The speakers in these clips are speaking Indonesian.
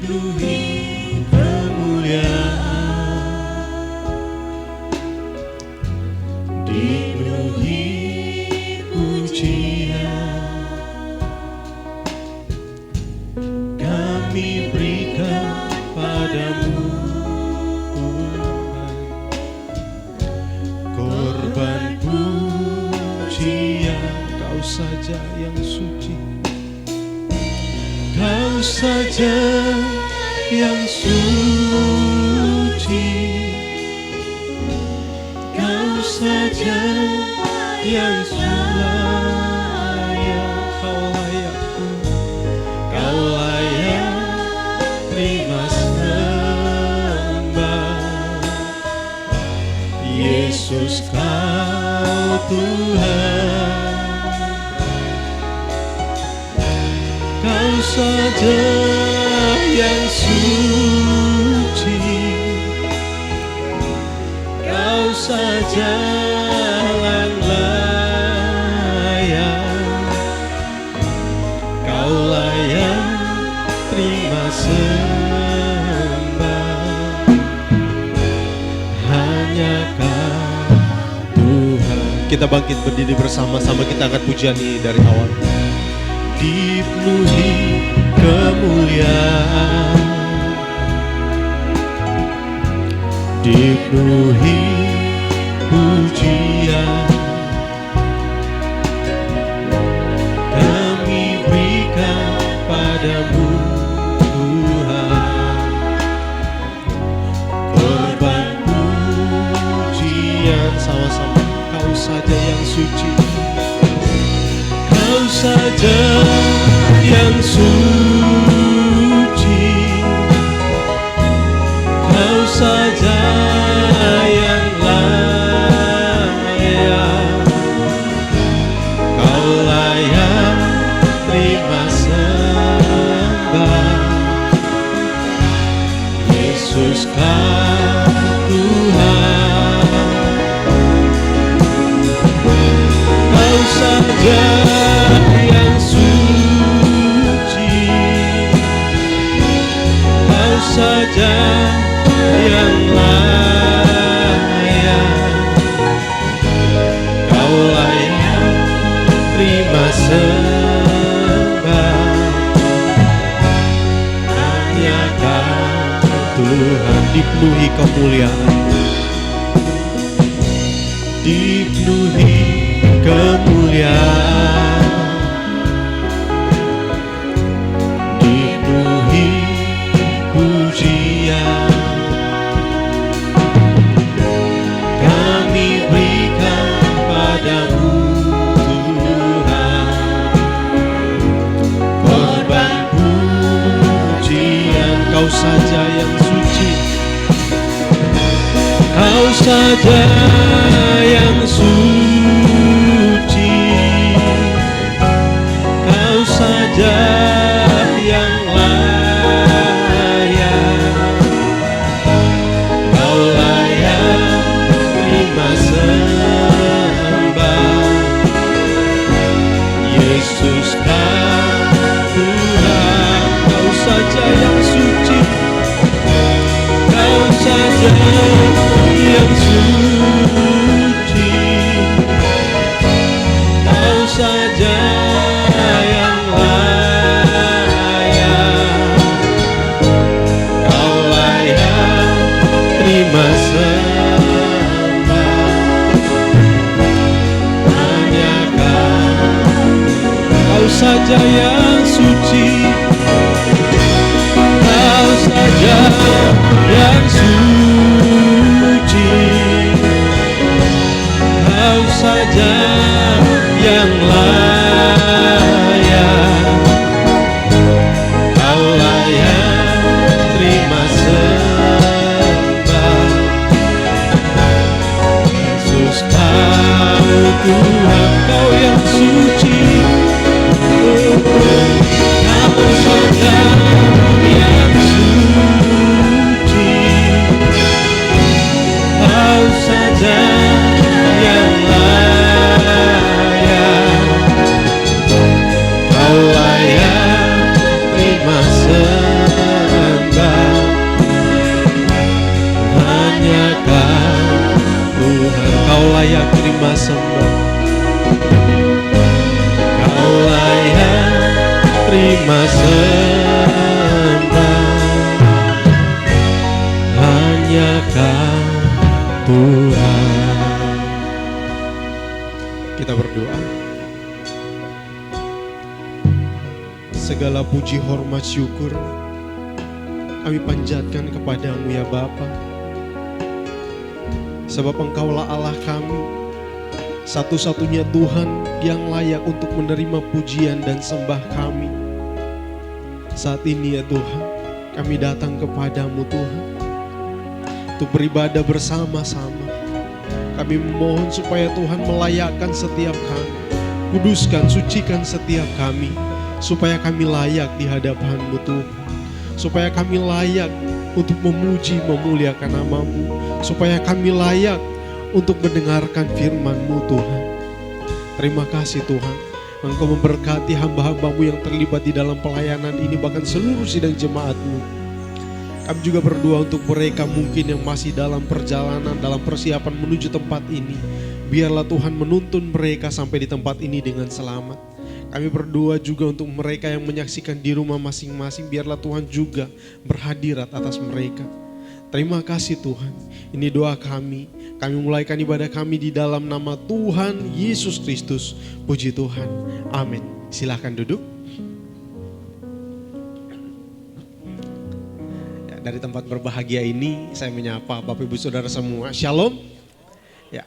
dipenuhi kemuliaan, dipenuhi pujian, kami berikan padamu Tuhan, korban pujian. Kau saja yang suci, Kau saja yang suci, Kau saja yang layak. Kau layak, Kau layak terima sembah. Yesus, Kau Tuhan, Kau saja yang suci, Kau saja yang layak, Kau layak terima sembah. Hanya Kau Tuhan. Kita bangkit berdiri bersama-sama, kita angkat pujian ini dari awal. Dipenuhi kemuliaan, dipenuhi pujian, kami berikan padamu Tuhan, korban pujian. Sama-sama, Kau saja yang suci, Kau saja yang suci, Kau saja yang layak, Kau layak terima sembah. Yesus, Kau Tuhan, Kau saja yang suci, Kau saja yang layak, Kau layak terima sembah. Hanya Kau Tuhan, dipenuhi kemuliaan, dipenuhi kemuliaan, dipenuhi pujian, kami berikan padamu Tuhan, korban pujian. Kau saja yang suci, Kau saja yang suci, Kau saja yang layak, Kau layak terima sembah. Yesus, Kau Tuhan, Kau saja yang suci, Kau saja yang suci, Kau saja yang layak, Kau layak terima sembah. Hanya Kau saja yang suci, Kau saja yang suci, Kau saja yang layak, Kau layak terima sembah. Yesus, Kau Tuhan, Kau yang suci, Kau saja yang suci, Kau saja yang layak, Terima sembah hanya Kau Tuhan. Kita berdoa. Segala puji, hormat, syukur kami panjatkan kepadamu ya Bapa. Sebab Engkaulah Allah kami, satu-satunya Tuhan yang layak untuk menerima pujian dan sembah kami. Saat ini ya Tuhan, kami datang kepadamu Tuhan, untuk beribadah bersama-sama. Kami memohon supaya Tuhan melayakkan setiap kami, kuduskan, sucikan setiap kami, supaya kami layak di hadapan-Mu Tuhan, supaya kami layak untuk memuji, memuliakan nama-Mu, supaya kami layak untuk mendengarkan firman-Mu Tuhan. Terima kasih Tuhan, Engkau memberkati hamba-hamba-Mu yang terlibat di dalam pelayanan ini, bahkan seluruh sidang jemaat-Mu. Kami juga berdoa untuk mereka mungkin yang masih dalam perjalanan, dalam persiapan menuju tempat ini. Biarlah Tuhan menuntun mereka sampai di tempat ini dengan selamat. Kami berdoa juga untuk mereka yang menyaksikan di rumah masing-masing. Biarlah Tuhan juga berhadirat atas mereka. Terima kasih Tuhan. Ini doa kami. Kami mulaikan ibadah kami di dalam nama Tuhan Yesus Kristus. Puji Tuhan. Amin. Silakan duduk. Dari tempat berbahagia ini saya menyapa Bapak Ibu Saudara semua. Shalom. Ya,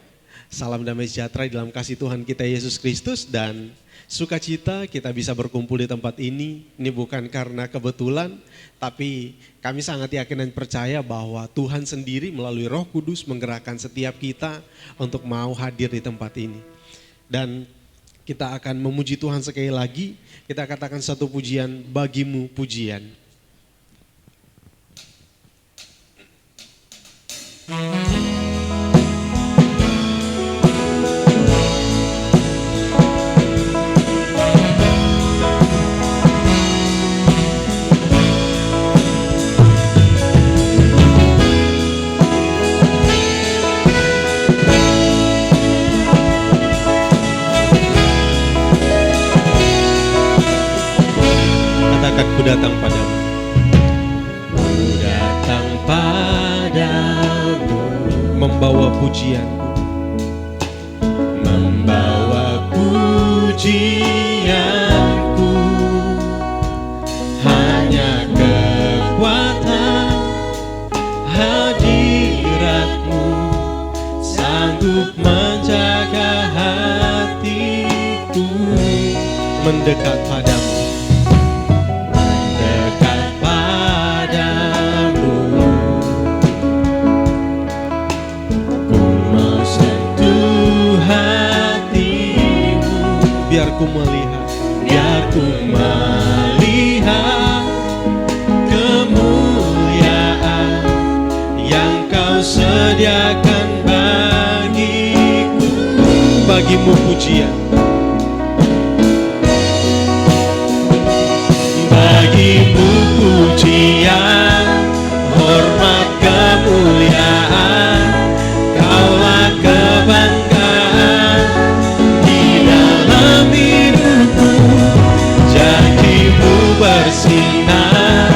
salam damai sejahtera dalam kasih Tuhan kita Yesus Kristus, dan sukacita kita bisa berkumpul di tempat ini. Ini bukan karena kebetulan, tapi kami sangat yakin dan percaya bahwa Tuhan sendiri melalui Roh Kudus menggerakkan setiap kita untuk mau hadir di tempat ini. Dan kita akan memuji Tuhan sekali lagi. Kita katakan satu pujian, bagimu pujian. Katakan, ku datang padamu. Ku datang padamu, membawa pujianku, membawa pujianku. Hanya kekuatan hadiratmu sanggup menjaga hatiku. Mendekat padamu, biar ku melihat kemuliaan yang Kau sediakan bagiku. Bagimu pujian, bagimu pujian, hormat, kemuliaan, Kaulah kebanggaan di dalam hidupku. Janjimu bersinar,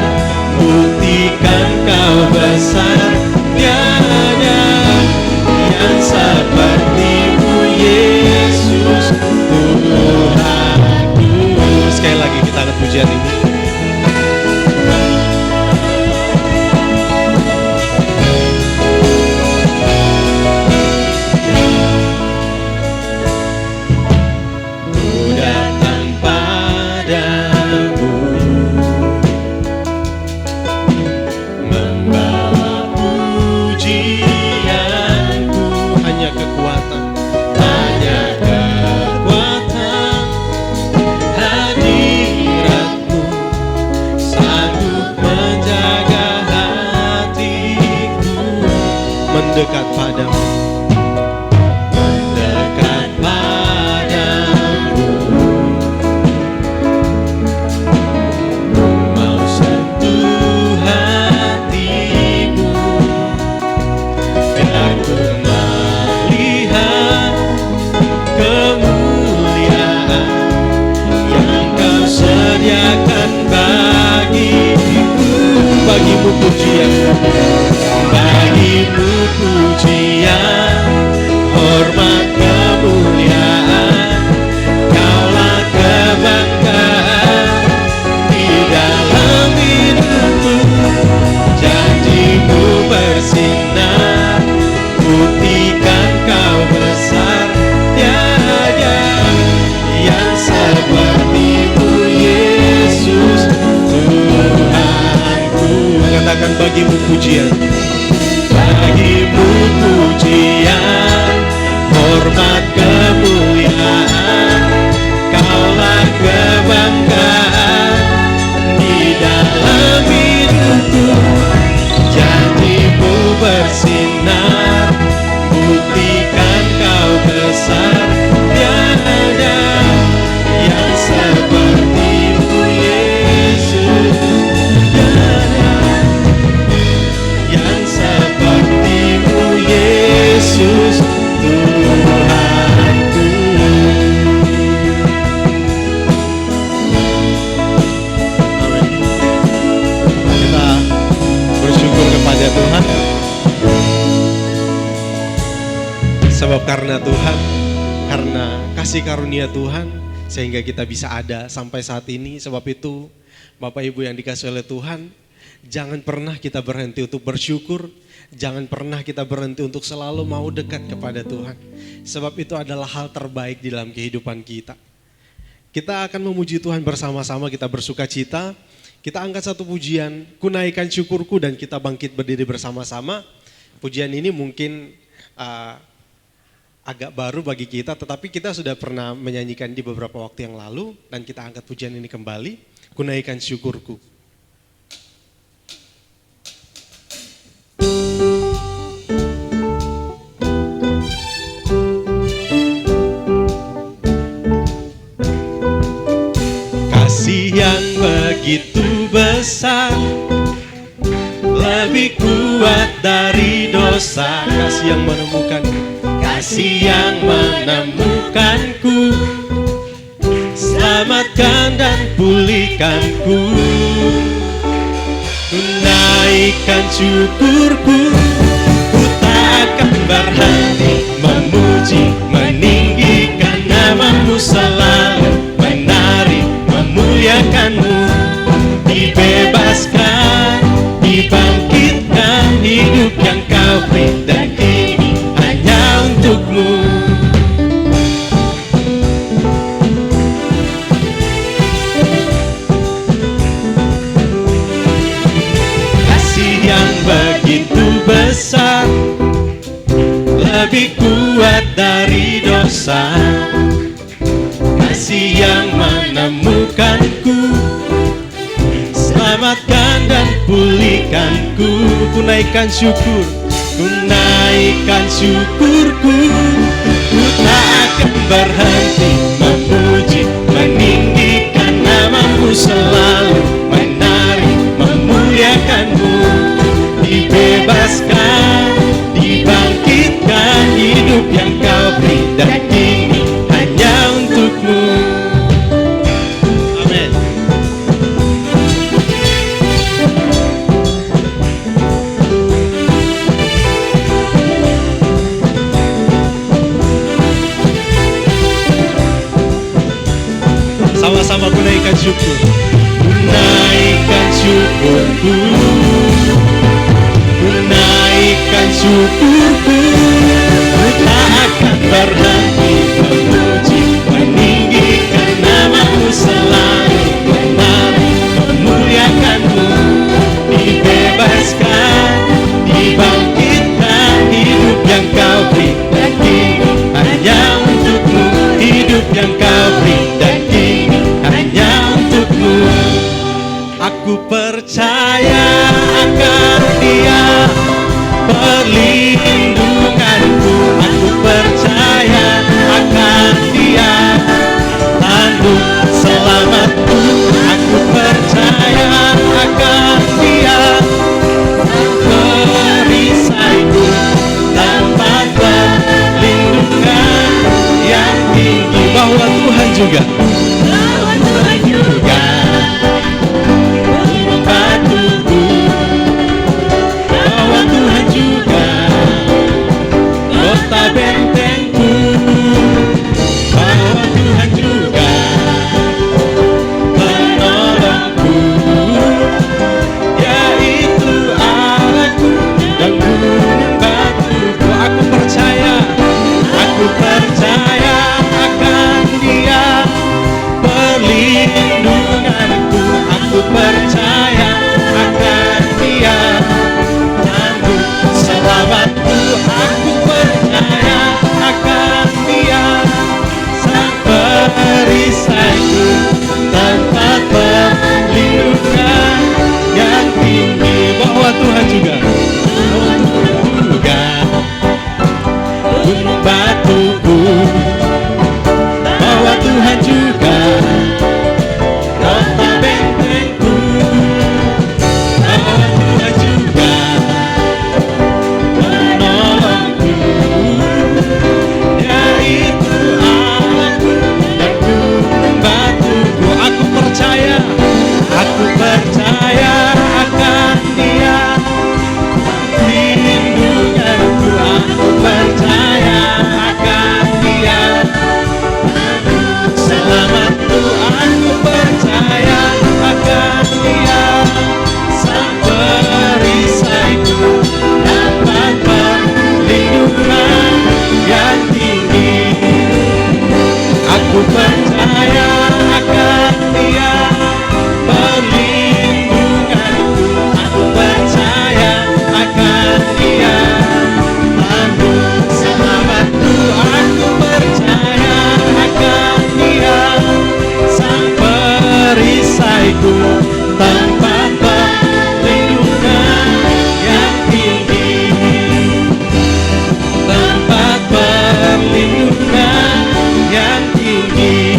buktikan Kau besar. Tiada yang seperti-Mu Yesus Tuhanku. Sekali lagi kita angkat pujian ini. pujian. Bagimu pujian, hormat kemuliaan, Kaulah kebanggaan di dalam hidupku. Janjimu bersinar, buktikan Kau besar. Tiada yang seperti-Mu Yesus, tiada yang seperti-Mu Yesus Tuhanku. Amin. Kita bersyukur kepada Tuhan, sebab karena Tuhan, karena kasih karunia Tuhan, sehingga kita bisa ada sampai saat ini. Sebab itu, Bapak Ibu yang dikasihi oleh Tuhan, jangan pernah kita berhenti untuk bersyukur. Jangan pernah kita berhenti untuk selalu mau dekat kepada Tuhan. Sebab itu adalah hal terbaik di dalam kehidupan kita. Kita akan memuji Tuhan bersama-sama, kita bersuka cita. Kita angkat satu pujian, Ku naikkan syukurku, dan kita bangkit berdiri bersama-sama. Pujian ini mungkin agak baru bagi kita, tetapi kita sudah pernah menyanyikan di beberapa waktu yang lalu, dan kita angkat pujian ini kembali, Ku naikkan syukurku. Kasih yang begitu besar, lebih kuat dari dosa. Kasih yang menemukanku, kasih yang menemukanku, selamatkan dan pulihkanku. Ku naikkan syukurku, ku tak akan berhenti memuji, meninggikan nama-Mu selalu, menari, memuliakan-Mu. Dibebaskan, dibangkitkan, hidup yang Kau beri, dan ini hanya untuk-Mu. Kasih yang begitu besar, lebih kuat dari dosa. Kasih yang menemukanku, selamatkan dan pulihkanku. Ku naikkan syukur, ku naikkan syukurku, ku tak akan berhenti memuji, meninggikan nama-Mu selalu, menari, memuliakan-Mu. Dibebaskan, dibangkitkan, hidup yang Kau beri, dan ini hanya untuk-Mu. Amin. Sama-sama ku naikkan syukur, ku naikkan syukurku, ku naikkan syukurku, ku tak akan berhenti memuji, meninggikan nama-Mu selalu, menari, memuliakan-Mu. Dibebaskan, dibangkitkan, hidup yang Kau beri, dan ini hanya untuk-Mu. Hidup yang Kau beri, dan ini hanya untuk-Mu. Aku percaya akan Dia, perlindunganku. Aku percaya akan Dia, tanduk selamatku. Aku percaya akan Dia, perisaiku, tempat perlindungan yang tinggi. Bahwa Tuhan juga, bahwa Tuhan juga membantuku. Bahwa Tuhan juga kota bentengku. Bahwa Tuhan juga penolongku, yaitu Allahku dan gunung batuku. Aku percaya akan Dia, tempat perlindungan yang tinggi, tempat perlindungan yang tinggi,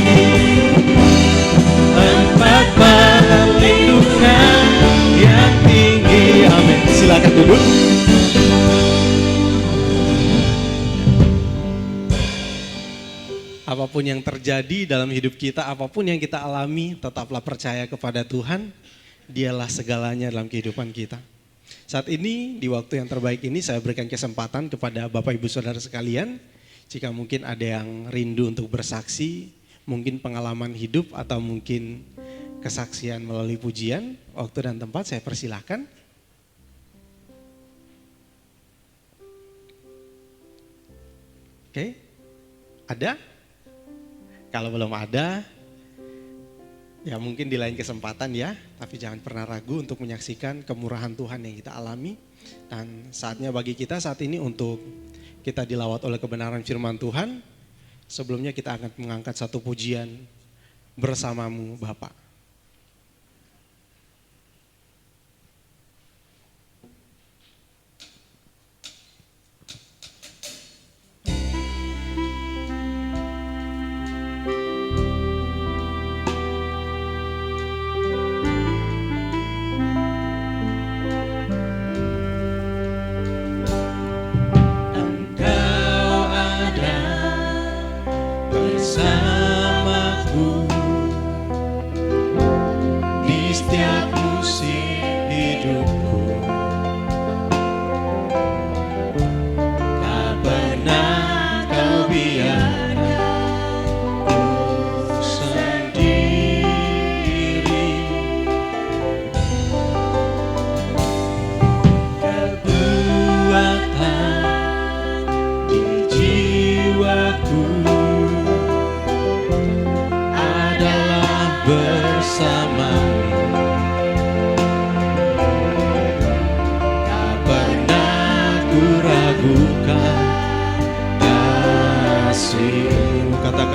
tempat perlindungan yang tinggi. Amin. Silakan duduk. Apapun yang terjadi dalam hidup kita, apapun yang kita alami, tetaplah percaya kepada Tuhan. Dialah segalanya dalam kehidupan kita. Saat ini, di waktu yang terbaik ini, saya berikan kesempatan kepada Bapak Ibu Saudara sekalian. Jika mungkin ada yang rindu untuk bersaksi, mungkin pengalaman hidup atau mungkin kesaksian melalui pujian, waktu dan tempat saya persilahkan. Oke, ada? Kalau belum ada, ya mungkin di lain kesempatan ya, tapi jangan pernah ragu untuk menyaksikan kemurahan Tuhan yang kita alami. Dan saatnya bagi kita saat ini untuk kita dilawat oleh kebenaran firman Tuhan. Sebelumnya kita akan mengangkat satu pujian bersamamu Bapa.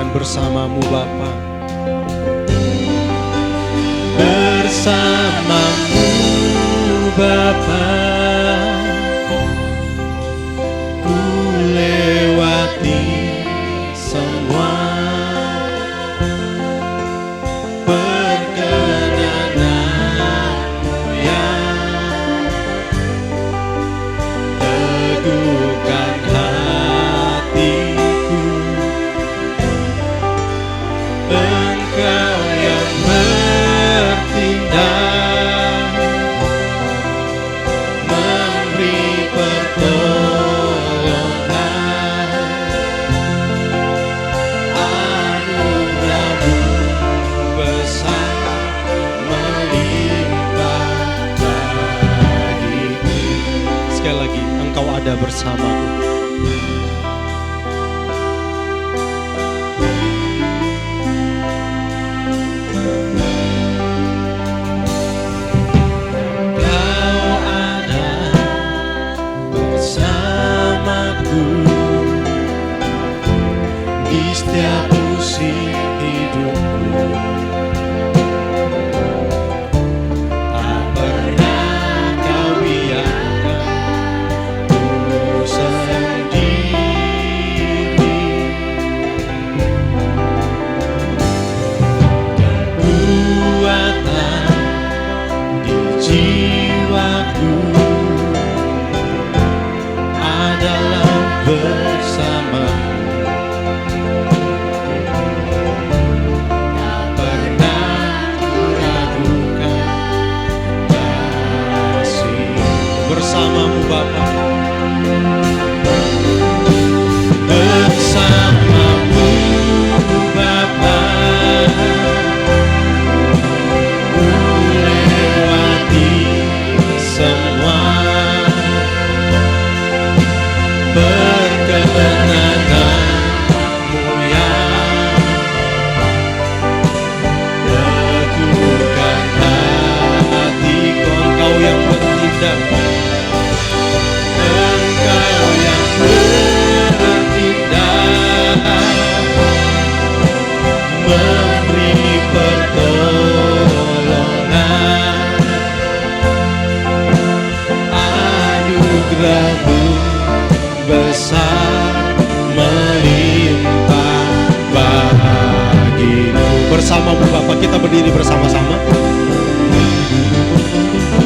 Bersamamu Bapa, bersamamu Bapa, ku lewati semua perkenananmu yang teguhkan hatiku. Engkau yang bertindak, memberi pertolongan, anugerah-Mu besar melimpah bagiku. Sekali lagi, Engkau ada bersamaku. Setiap musim hidupku, tak pernah Kau biarkan ku sendiri. Kekuatan di jiwaku adalah bersama-Mu. Bersamamu Bapa, bersamamu Bapa, ku lewati semua perkenananmu yang teguhkan hatiku. Engkau yang bertindak, memberi pertolongan, bersama-Mu Bapa, kita berdiri bersama-sama.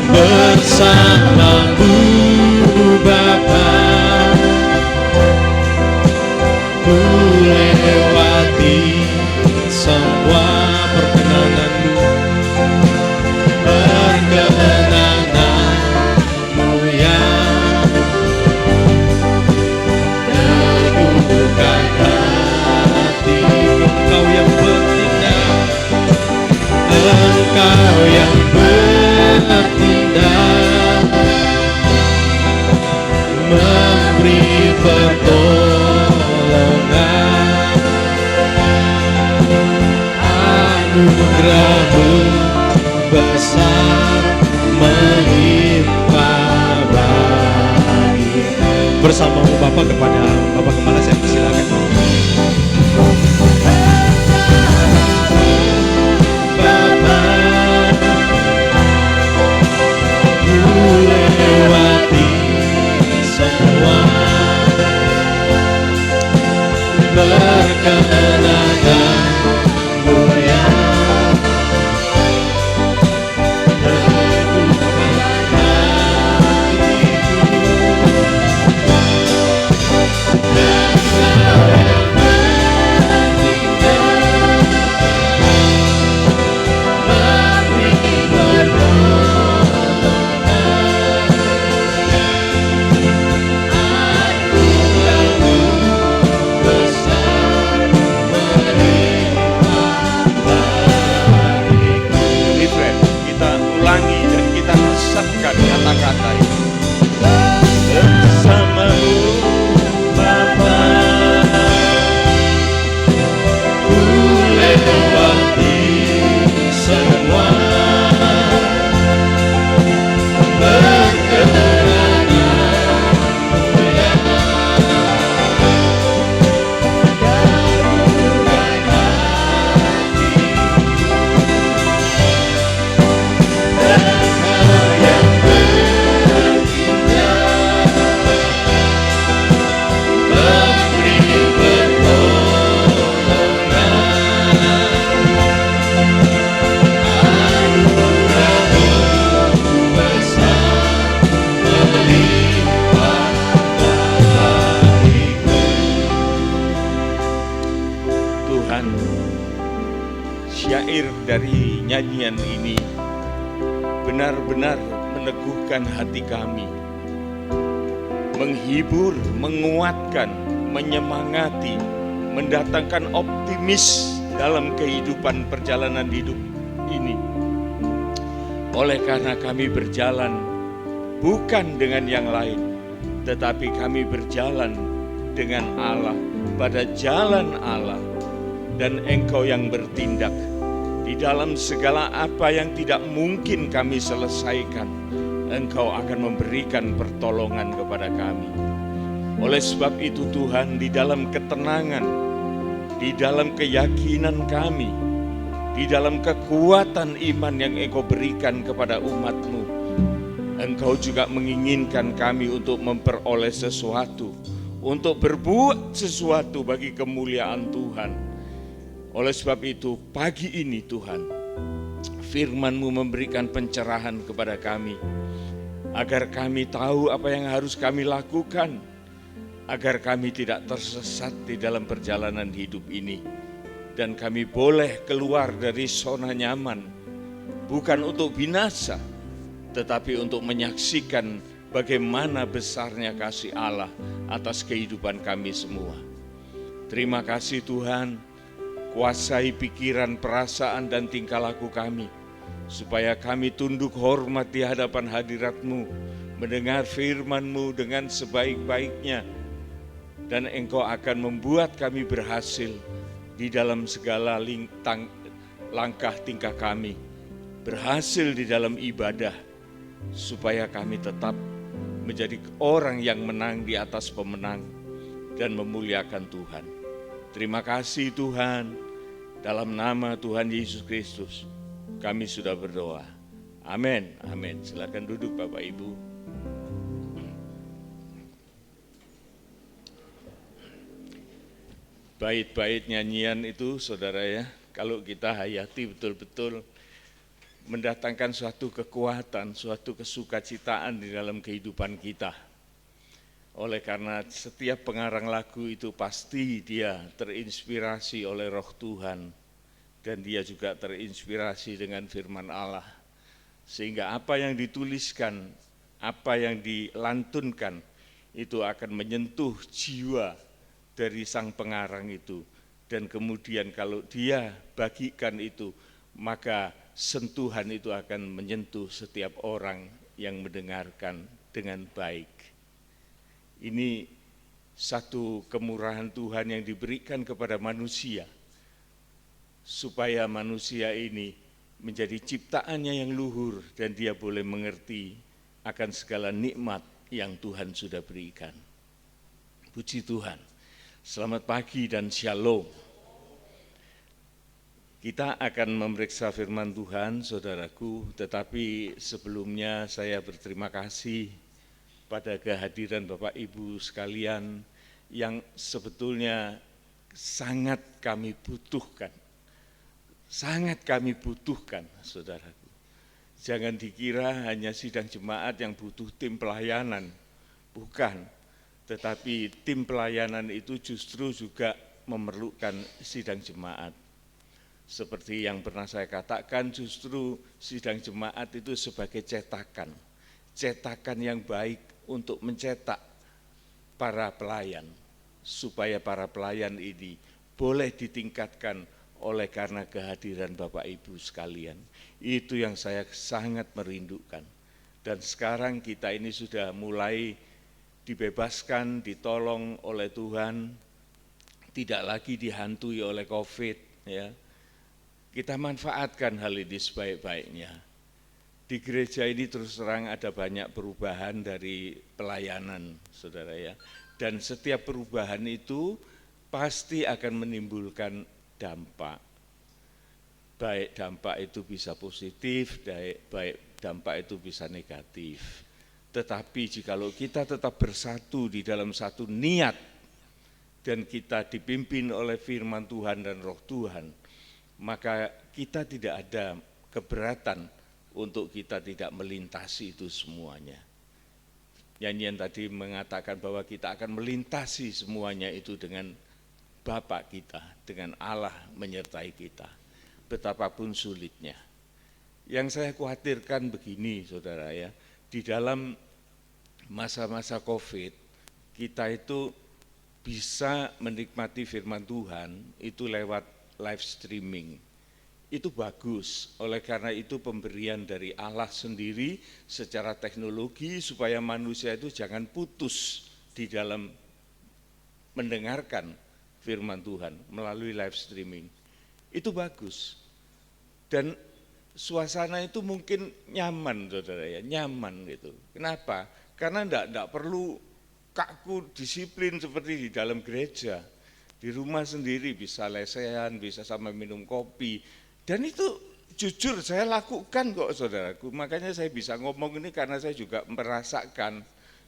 Bersama-Mu Bapa, ku lewati semua perkenangan-Mu, perkenangan-Mu yang teguhkan hati. Engkau yang bertindak, Engkau yang bertindak, memberi pertolongan. Anugerah-Mu besar melimpah bagi. Bersama-Mu Bapa, kepada Bapak Kepala saya persilakan. Bapa, ku lewati semua perkenangan-Mu yang kata-kata ini. Bersama-Mu Bapa, ku lewati semua perkenangan-Mu yang teguhkan hatiku. Engkau yang Tuhan, syair dari nyanyian ini benar-benar meneguhkan hati kami, menghibur, menguatkan, menyemangati, mendatangkan optimis dalam kehidupan perjalanan hidup ini. Oleh karena kami berjalan bukan dengan yang lain, tetapi kami berjalan dengan Allah, pada jalan Allah, dan Engkau yang bertindak di dalam segala apa yang tidak mungkin kami selesaikan. Engkau akan memberikan pertolongan kepada kami. Oleh sebab itu Tuhan, di dalam ketenangan, di dalam keyakinan kami, di dalam kekuatan iman yang Engkau berikan kepada umat-Mu, Engkau juga menginginkan kami untuk memperoleh sesuatu, untuk berbuat sesuatu bagi kemuliaan Tuhan. Oleh sebab itu pagi ini Tuhan, firman-Mu memberikan pencerahan kepada kami, agar kami tahu apa yang harus kami lakukan, agar kami tidak tersesat di dalam perjalanan hidup ini. Dan kami boleh keluar dari zona nyaman, bukan untuk binasa, tetapi untuk menyaksikan bagaimana besarnya kasih Allah atas kehidupan kami semua. Terima kasih Tuhan, kuasai pikiran, perasaan, dan tingkah laku kami, supaya kami tunduk hormat di hadapan hadirat-Mu, mendengar firman-Mu dengan sebaik-baiknya, dan Engkau akan membuat kami berhasil di dalam segala langkah tingkah kami, berhasil di dalam ibadah, supaya kami tetap menjadi orang yang menang di atas pemenang dan memuliakan Tuhan. Terima kasih Tuhan, dalam nama Tuhan Yesus Kristus kami sudah berdoa. Amin, amin. Silakan duduk Bapak Ibu. Bait-bait nyanyian itu saudara ya, kalau kita hayati betul-betul mendatangkan suatu kekuatan, suatu kesukacitaan di dalam kehidupan kita. Oleh karena setiap pengarang lagu itu pasti dia terinspirasi oleh Roh Tuhan dan dia juga terinspirasi dengan firman Allah. Sehingga apa yang dituliskan, apa yang dilantunkan itu akan menyentuh jiwa dari sang pengarang itu. Dan kemudian kalau dia bagikan itu, maka sentuhan itu akan menyentuh setiap orang yang mendengarkan dengan baik. Ini satu kemurahan Tuhan yang diberikan kepada manusia, supaya manusia ini menjadi ciptaannya yang luhur dan dia boleh mengerti akan segala nikmat yang Tuhan sudah berikan. Puji Tuhan. Selamat pagi dan shalom. Kita akan memeriksa firman Tuhan, saudaraku, tetapi sebelumnya saya berterima kasih pada kehadiran Bapak Ibu sekalian yang sebetulnya sangat kami butuhkan. Sangat kami butuhkan, saudaraku. Jangan dikira hanya sidang jemaat yang butuh tim pelayanan, bukan. Tetapi tim pelayanan itu justru juga memerlukan sidang jemaat. Seperti yang pernah saya katakan, justru sidang jemaat itu sebagai cetakan. Cetakan yang baik untuk mencetak para pelayan. Supaya para pelayan ini boleh ditingkatkan oleh karena kehadiran Bapak Ibu sekalian. Itu yang saya sangat merindukan. Dan sekarang kita ini sudah mulai dibebaskan, ditolong oleh Tuhan, tidak lagi dihantui oleh COVID. Ya. Kita manfaatkan hal ini sebaik-baiknya. Di gereja ini terus terang ada banyak perubahan dari pelayanan, saudara ya. Dan setiap perubahan itu pasti akan menimbulkan dampak. Baik dampak itu bisa positif, baik dampak itu bisa negatif. Tetapi jikalau kita tetap bersatu di dalam satu niat dan kita dipimpin oleh firman Tuhan dan Roh Tuhan, maka kita tidak ada keberatan untuk kita tidak melintasi itu semuanya. Nyanyian tadi mengatakan bahwa kita akan melintasi semuanya itu dengan Bapa kita, dengan Allah menyertai kita, betapapun sulitnya. Yang saya khawatirkan begini, saudara ya, di dalam masa-masa COVID, kita itu bisa menikmati firman Tuhan itu lewat live streaming. Itu bagus, oleh karena itu pemberian dari Allah sendiri secara teknologi supaya manusia itu jangan putus di dalam mendengarkan firman Tuhan melalui live streaming. Itu bagus. Dan suasana itu mungkin nyaman, saudara ya, nyaman gitu. Kenapa? Karena enggak perlu kaku disiplin seperti di dalam gereja. Di rumah sendiri bisa lesehan, bisa sampai minum kopi. Dan itu jujur saya lakukan kok, saudaraku. Makanya saya bisa ngomong ini karena saya juga merasakan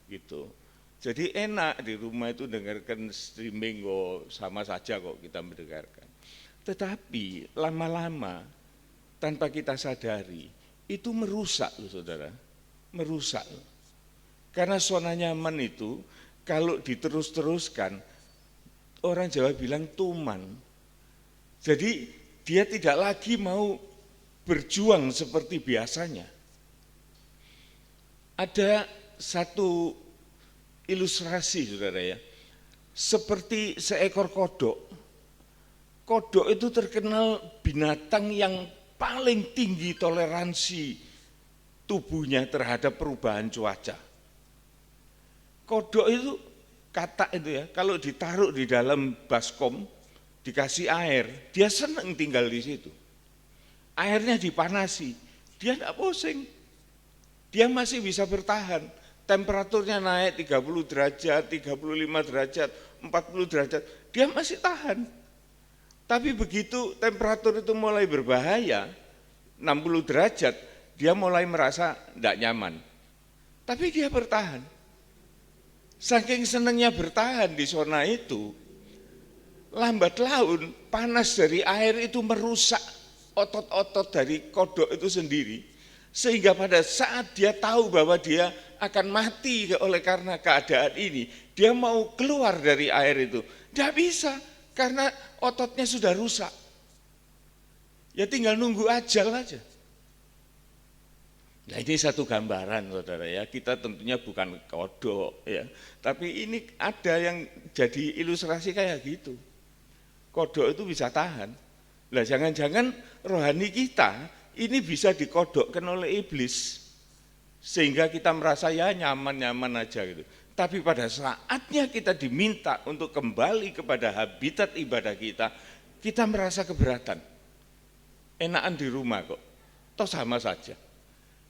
gitu. Jadi enak di rumah itu dengarkan streaming kok, sama saja kok kita mendengarkan. Tetapi lama-lama tanpa kita sadari itu merusak loh, saudara. Merusak. Karena zona nyaman itu kalau diterus-teruskan, orang Jawa bilang tuman. Jadi dia tidak lagi mau berjuang seperti biasanya. Ada satu ilustrasi, saudara ya, seperti seekor kodok. Kodok itu terkenal binatang yang paling tinggi toleransi tubuhnya terhadap perubahan cuaca. Kodok itu, katak itu ya, kalau ditaruh di dalam baskom, dikasih air, dia senang tinggal di situ. Airnya dipanasi, dia tidak pusing. Dia masih bisa bertahan. Temperaturnya naik 30 derajat, 35 derajat, 40 derajat, dia masih tahan. Tapi begitu temperatur itu mulai berbahaya, 60 derajat, dia mulai merasa tidak nyaman. Tapi dia bertahan. Saking senangnya bertahan di zona itu, lambat laun panas dari air itu merusak otot-otot dari kodok itu sendiri. Sehingga pada saat dia tahu bahwa dia akan mati oleh karena keadaan ini, dia mau keluar dari air itu. Tidak bisa, karena ototnya sudah rusak. Ya tinggal nunggu ajal aja. Nah ini satu gambaran saudara ya, kita tentunya bukan kodok ya. Tapi ini ada yang jadi ilustrasi kayak gitu. Kodok itu bisa tahan. Lah jangan-jangan rohani kita ini bisa dikodokkan oleh iblis. Sehingga kita merasa ya nyaman-nyaman aja gitu. Tapi pada saatnya kita diminta untuk kembali kepada habitat ibadah kita, kita merasa keberatan. Enakan di rumah kok, toh sama saja.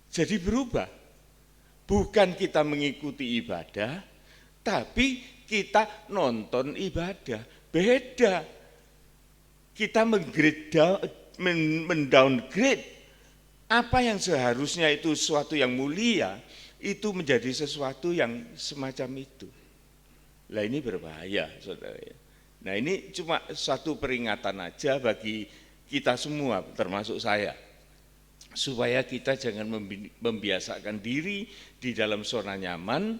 Jadi berubah. Bukan kita mengikuti ibadah, tapi kita nonton ibadah. Beda. Kita mendowngrade apa yang seharusnya itu sesuatu yang mulia, itu menjadi sesuatu yang semacam itu. Nah ini berbahaya saudara ya. Nah ini cuma satu peringatan aja bagi kita semua, termasuk saya. Supaya kita jangan membiasakan diri di dalam zona nyaman,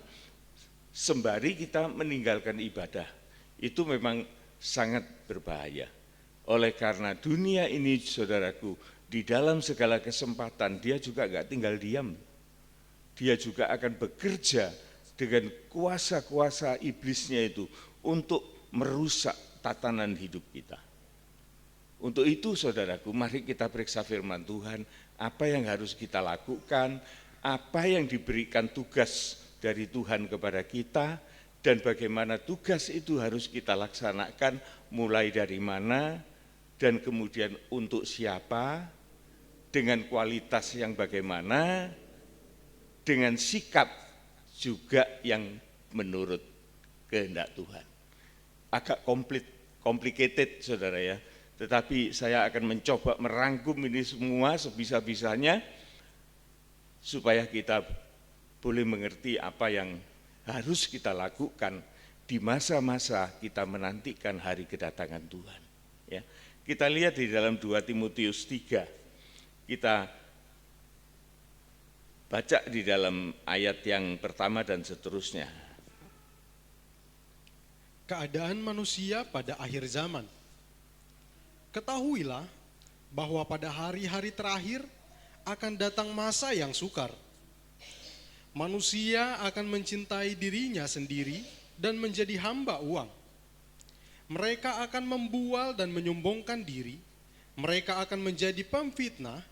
sembari kita meninggalkan ibadah. Itu memang sangat berbahaya. Oleh karena dunia ini saudaraku, di dalam segala kesempatan dia juga gak tinggal diam. Dia juga akan bekerja dengan kuasa-kuasa iblisnya itu untuk merusak tatanan hidup kita. Untuk itu saudaraku, mari kita periksa firman Tuhan, apa yang harus kita lakukan, apa yang diberikan tugas dari Tuhan kepada kita, dan bagaimana tugas itu harus kita laksanakan, mulai dari mana, dan kemudian untuk siapa, dengan kualitas yang bagaimana, dengan sikap juga yang menurut kehendak Tuhan. Agak complicated saudara ya, tetapi saya akan mencoba merangkum ini semua sebisa-bisanya supaya kita boleh mengerti apa yang harus kita lakukan di masa-masa kita menantikan hari kedatangan Tuhan. Ya, kita lihat di dalam 2 Timotius 3, kita baca di dalam ayat yang pertama dan seterusnya. Keadaan manusia pada akhir zaman. Ketahuilah bahwa pada hari-hari terakhir akan datang masa yang sukar. Manusia akan mencintai dirinya sendiri dan menjadi hamba uang. Mereka akan membual dan menyombongkan diri. Mereka akan menjadi pemfitnah.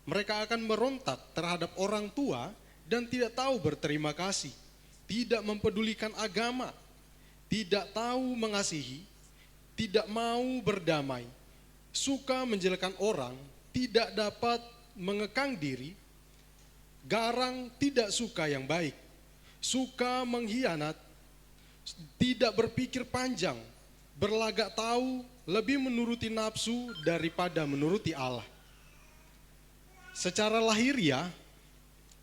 Mereka akan merontak terhadap orang tua dan tidak tahu berterima kasih, tidak mempedulikan agama, tidak tahu mengasihi, tidak mau berdamai, suka menjelekan orang, tidak dapat mengekang diri, garang, tidak suka yang baik, suka mengkhianat, tidak berpikir panjang, berlagak tahu, lebih menuruti nafsu daripada menuruti Allah. Secara lahiriah,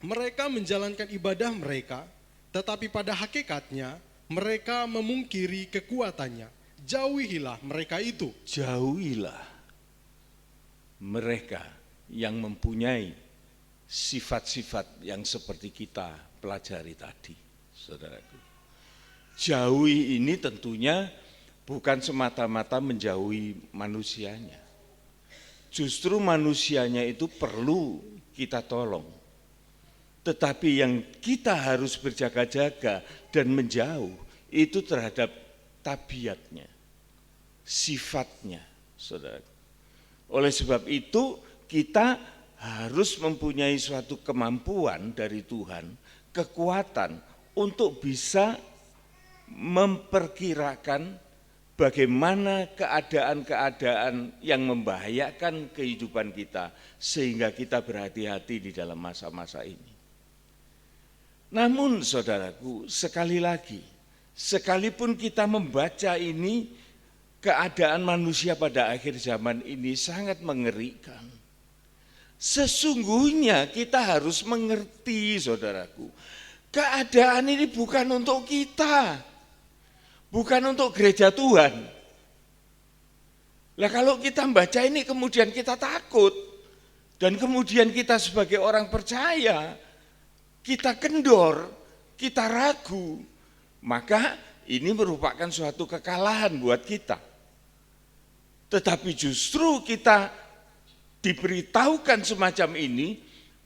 mereka menjalankan ibadah mereka, tetapi pada hakikatnya mereka memungkiri kekuatannya. Jauhilah mereka itu. Jauhilah mereka yang mempunyai sifat-sifat yang seperti kita pelajari tadi, saudaraku. Jauhi ini tentunya bukan semata-mata menjauhi manusianya. Justru manusianya itu perlu kita tolong. Tetapi yang kita harus berjaga-jaga dan menjauh itu terhadap tabiatnya, sifatnya, saudara. Oleh sebab itu kita harus mempunyai suatu kemampuan dari Tuhan, kekuatan untuk bisa memperkirakan bagaimana keadaan-keadaan yang membahayakan kehidupan kita sehingga kita berhati-hati di dalam masa-masa ini. Namun saudaraku, sekali lagi, sekalipun kita membaca ini, keadaan manusia pada akhir zaman ini sangat mengerikan. Sesungguhnya kita harus mengerti saudaraku, keadaan ini bukan untuk kita. Bukan untuk gereja Tuhan, Lah kalau kita membaca ini kemudian kita takut, dan kemudian kita sebagai orang percaya, kita kendor, kita ragu, maka ini merupakan suatu kekalahan buat kita. Tetapi justru kita diberitahukan semacam ini,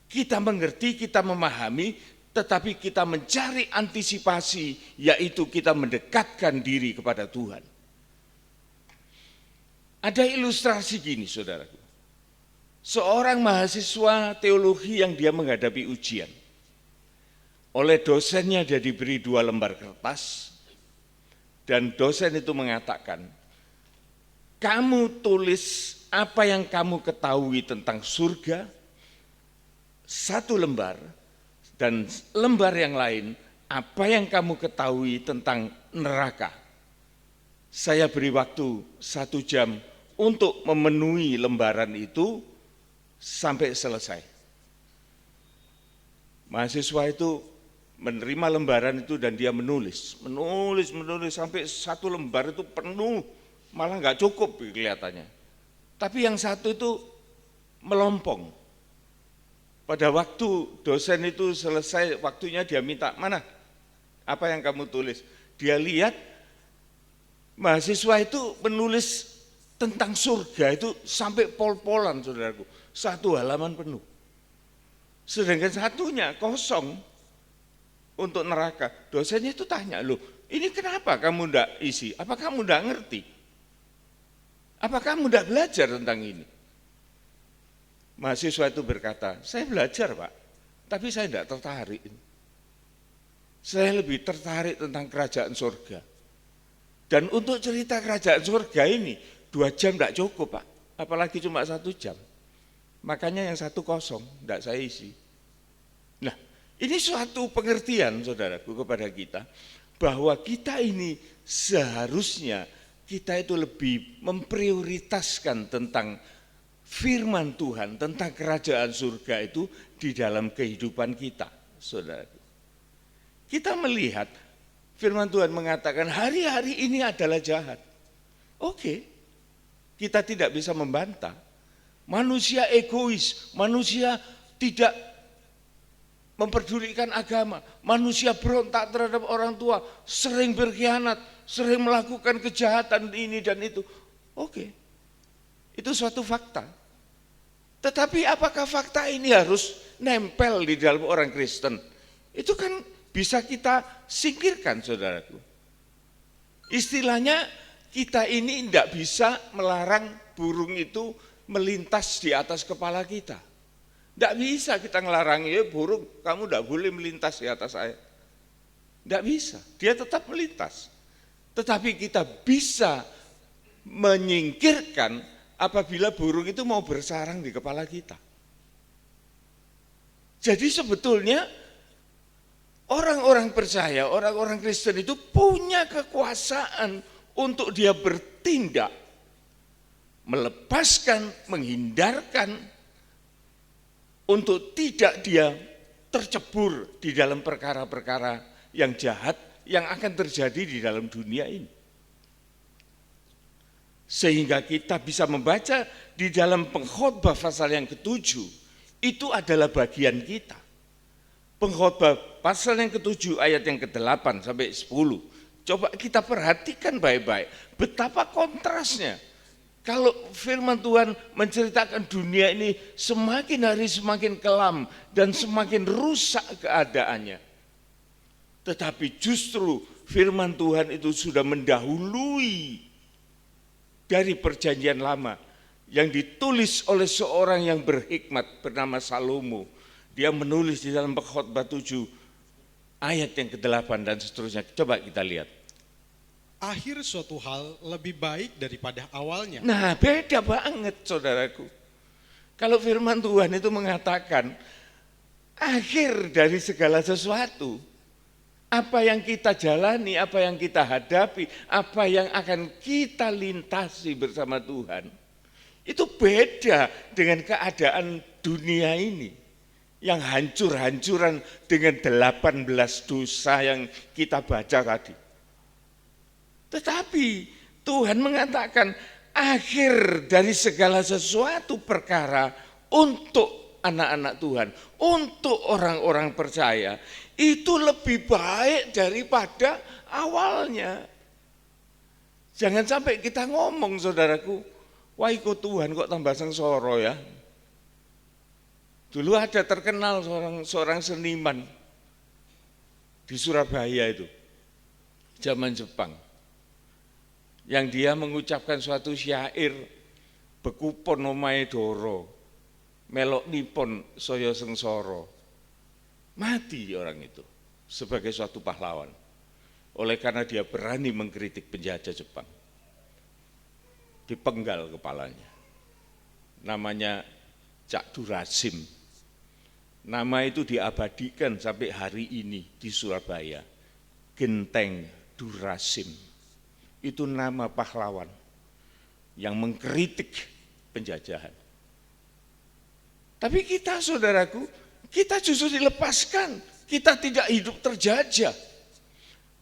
kita mengerti, kita memahami, tetapi kita mencari antisipasi, yaitu kita mendekatkan diri kepada Tuhan. Ada ilustrasi gini, saudaraku. Seorang mahasiswa teologi yang dia menghadapi ujian. Oleh dosennya dia diberi 2 lembar kertas, dan dosen itu mengatakan, kamu tulis apa yang kamu ketahui tentang surga, 1 lembar, dan lembar yang lain, apa yang kamu ketahui tentang neraka. Saya beri waktu 1 jam untuk memenuhi lembaran itu sampai selesai. Mahasiswa itu menerima lembaran itu dan dia menulis sampai 1 lembar itu penuh, malah nggak cukup kelihatannya. Tapi yang 1 itu melompong. Pada waktu dosen itu selesai waktunya, dia minta, mana? Apa yang kamu tulis? Dia lihat mahasiswa itu menulis tentang surga itu sampai pol-polan, saudaraku. 1 halaman penuh. Sedangkan 1-nya kosong untuk neraka. Dosennya itu tanya, loh ini kenapa kamu enggak isi? Apa kamu enggak ngerti? Apa kamu enggak belajar tentang ini? Mahasiswa itu berkata, saya belajar Pak, tapi saya enggak tertarik. Saya lebih tertarik tentang kerajaan surga. Dan untuk cerita kerajaan surga ini, 2 jam enggak cukup Pak, apalagi cuma 1 jam. Makanya yang 1 kosong, enggak saya isi. Nah, ini suatu pengertian saudaraku kepada kita, bahwa kita ini seharusnya kita itu lebih memprioritaskan tentang firman Tuhan, tentang kerajaan surga itu di dalam kehidupan kita, saudaraku. Kita melihat firman Tuhan mengatakan hari-hari ini adalah jahat. Oke, kita tidak bisa membantah. Manusia egois, manusia tidak memperdulikan agama, manusia berontak terhadap orang tua, sering berkhianat, sering melakukan kejahatan ini dan itu. Oke, itu suatu fakta. Tetapi apakah fakta ini harus nempel di dalam orang Kristen? Itu kan bisa kita singkirkan, saudaraku. Istilahnya kita ini tidak bisa melarang burung itu melintas di atas kepala kita. Tidak bisa kita ngelarang, ya burung kamu tidak boleh melintas di atas saya. Tidak bisa, dia tetap melintas. Tetapi kita bisa menyingkirkan apabila burung itu mau bersarang di kepala kita. Jadi sebetulnya orang-orang percaya, orang-orang Kristen itu punya kekuasaan untuk dia bertindak, melepaskan, menghindarkan, untuk tidak dia tercebur di dalam perkara-perkara yang jahat yang akan terjadi di dalam dunia ini. Sehingga kita bisa membaca di dalam Pengkhotbah pasal yang ke-7, itu adalah bagian kita. Pengkhotbah pasal yang ke-7 ayat yang ke-8 sampai 10. Coba kita perhatikan baik-baik betapa kontrasnya. Kalau firman Tuhan menceritakan dunia ini semakin hari semakin kelam dan semakin rusak keadaannya. Tetapi justru firman Tuhan itu sudah mendahului dari perjanjian lama yang ditulis oleh seorang yang berhikmat bernama Salomo. Dia menulis di dalam Pengkhotbah 7 ayat yang ke-8 dan seterusnya. Coba kita lihat. Akhir suatu hal lebih baik daripada awalnya. Nah, beda banget saudaraku. Kalau firman Tuhan itu mengatakan akhir dari segala sesuatu, apa yang kita jalani, apa yang kita hadapi, apa yang akan kita lintasi bersama Tuhan, itu beda dengan keadaan dunia ini yang hancur-hancuran dengan 18 dosa yang kita baca tadi. Tetapi Tuhan mengatakan akhir dari segala sesuatu perkara untuk anak-anak Tuhan, untuk orang-orang percaya, itu lebih baik daripada awalnya. Jangan sampai kita ngomong, saudaraku, wah ikut Tuhan kok tambah sengsara ya. Dulu ada terkenal seorang seniman di Surabaya itu, zaman Jepang, yang dia mengucapkan suatu syair, bekupon omahe doro, melok nipon saya sengsara. Mati orang itu sebagai suatu pahlawan. Oleh karena dia berani mengkritik penjajah Jepang. Dipenggal kepalanya. Namanya Cak Durasim. Nama itu diabadikan sampai hari ini di Surabaya. Genteng Durasim. Itu nama pahlawan yang mengkritik penjajahan. Tapi kita, saudaraku, kita justru dilepaskan. Kita tidak hidup terjajah.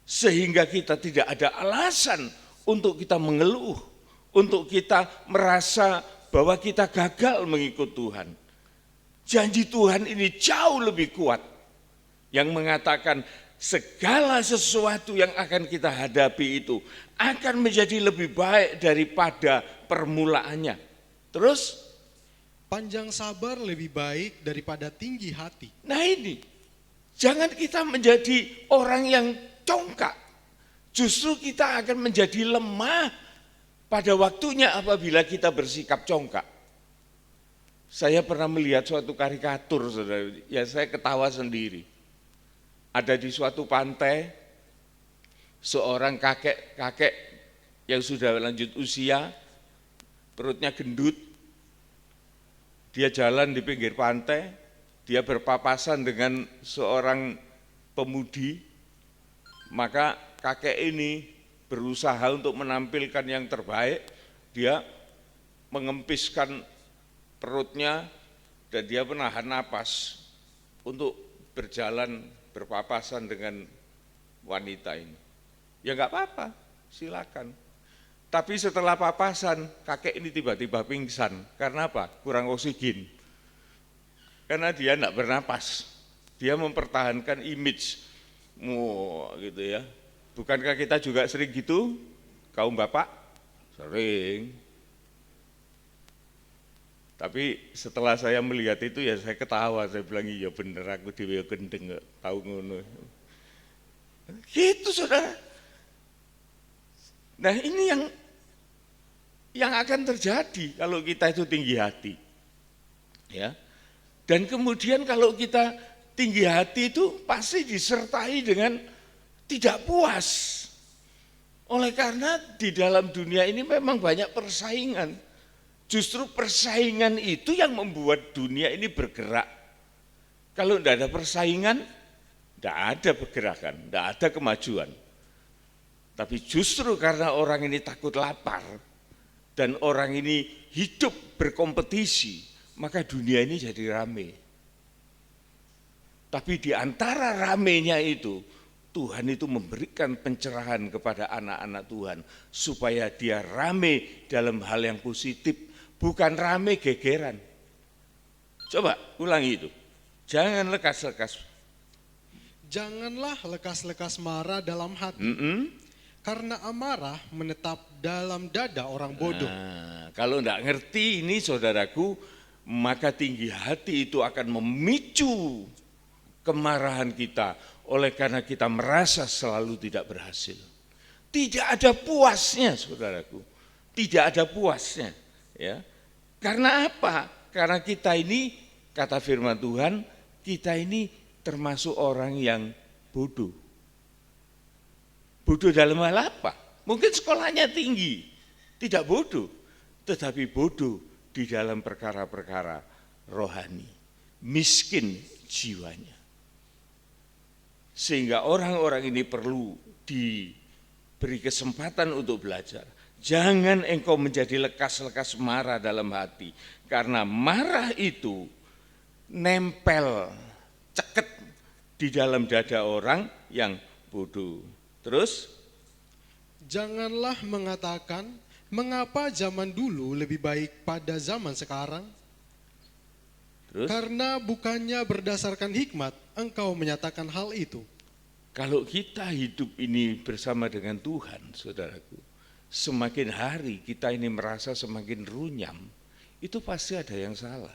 Sehingga kita tidak ada alasan untuk kita mengeluh, untuk kita merasa bahwa kita gagal mengikut Tuhan. Janji Tuhan ini jauh lebih kuat, yang mengatakan segala sesuatu yang akan kita hadapi itu akan menjadi lebih baik daripada permulaannya. Terus, panjang sabar lebih baik daripada tinggi hati. nah ini, jangan kita menjadi orang yang congkak, justru kita akan menjadi lemah pada waktunya apabila kita bersikap congkak. Saya pernah melihat suatu karikatur, saudara, ya saya ketawa sendiri. Ada di suatu pantai, seorang kakek yang sudah lanjut usia, perutnya gendut, dia jalan di pinggir pantai, dia berpapasan dengan seorang pemudi. Maka kakek ini berusaha untuk menampilkan yang terbaik, dia mengempiskan perutnya dan dia menahan napas untuk berjalan berpapasan dengan wanita ini. Ya enggak apa-apa, silakan. Tapi setelah papasan, kakek ini tiba-tiba pingsan. Karena apa? Kurang oksigen. Karena dia enggak bernapas. Dia mempertahankan image. Gitu ya. Bukankah kita juga sering gitu, kaum bapak? Sering. Tapi setelah saya melihat itu ya saya ketawa, saya bilang iya bener aku dhewe gendeng kok tahu ngono. Gitu saudara. Nah ini yang akan terjadi kalau kita itu tinggi hati. Ya. Dan kemudian kalau kita tinggi hati itu pasti disertai dengan tidak puas. Oleh karena di dalam dunia ini memang banyak persaingan. Justru persaingan itu yang membuat dunia ini bergerak. Kalau tidak ada persaingan, tidak ada pergerakan, tidak ada kemajuan. Tapi justru karena orang ini takut lapar dan orang ini hidup berkompetisi, maka dunia ini jadi ramai. Tapi di antara ramenya itu, Tuhan itu memberikan pencerahan kepada anak-anak Tuhan supaya dia rame dalam hal yang positif, bukan rame gegeran. Coba ulangi itu. Jangan lekas-lekas. Janganlah lekas-lekas marah dalam hati. Karena amarah menetap dalam dada orang bodoh. Nah, kalau enggak ngerti ini saudaraku, maka tinggi hati itu akan memicu kemarahan kita oleh karena kita merasa selalu tidak berhasil. Tidak ada puasnya saudaraku, tidak ada puasnya. Ya. Karena apa? Karena kita ini, kata firman Tuhan, kita ini termasuk orang yang bodoh. Bodoh dalam hal apa? Mungkin sekolahnya tinggi, tidak bodoh, tetapi bodoh di dalam perkara-perkara rohani, miskin jiwanya. Sehingga orang-orang ini perlu diberi kesempatan untuk belajar. Jangan engkau menjadi lekas-lekas marah dalam hati. Karena marah itu nempel, ceket di dalam dada orang yang bodoh. Terus? Janganlah mengatakan, Mengapa zaman dulu lebih baik pada zaman sekarang? Terus Karena bukannya berdasarkan hikmat engkau menyatakan hal itu. kalau kita hidup ini bersama dengan Tuhan, saudaraku, semakin hari kita ini merasa semakin runyam, itu pasti ada yang salah.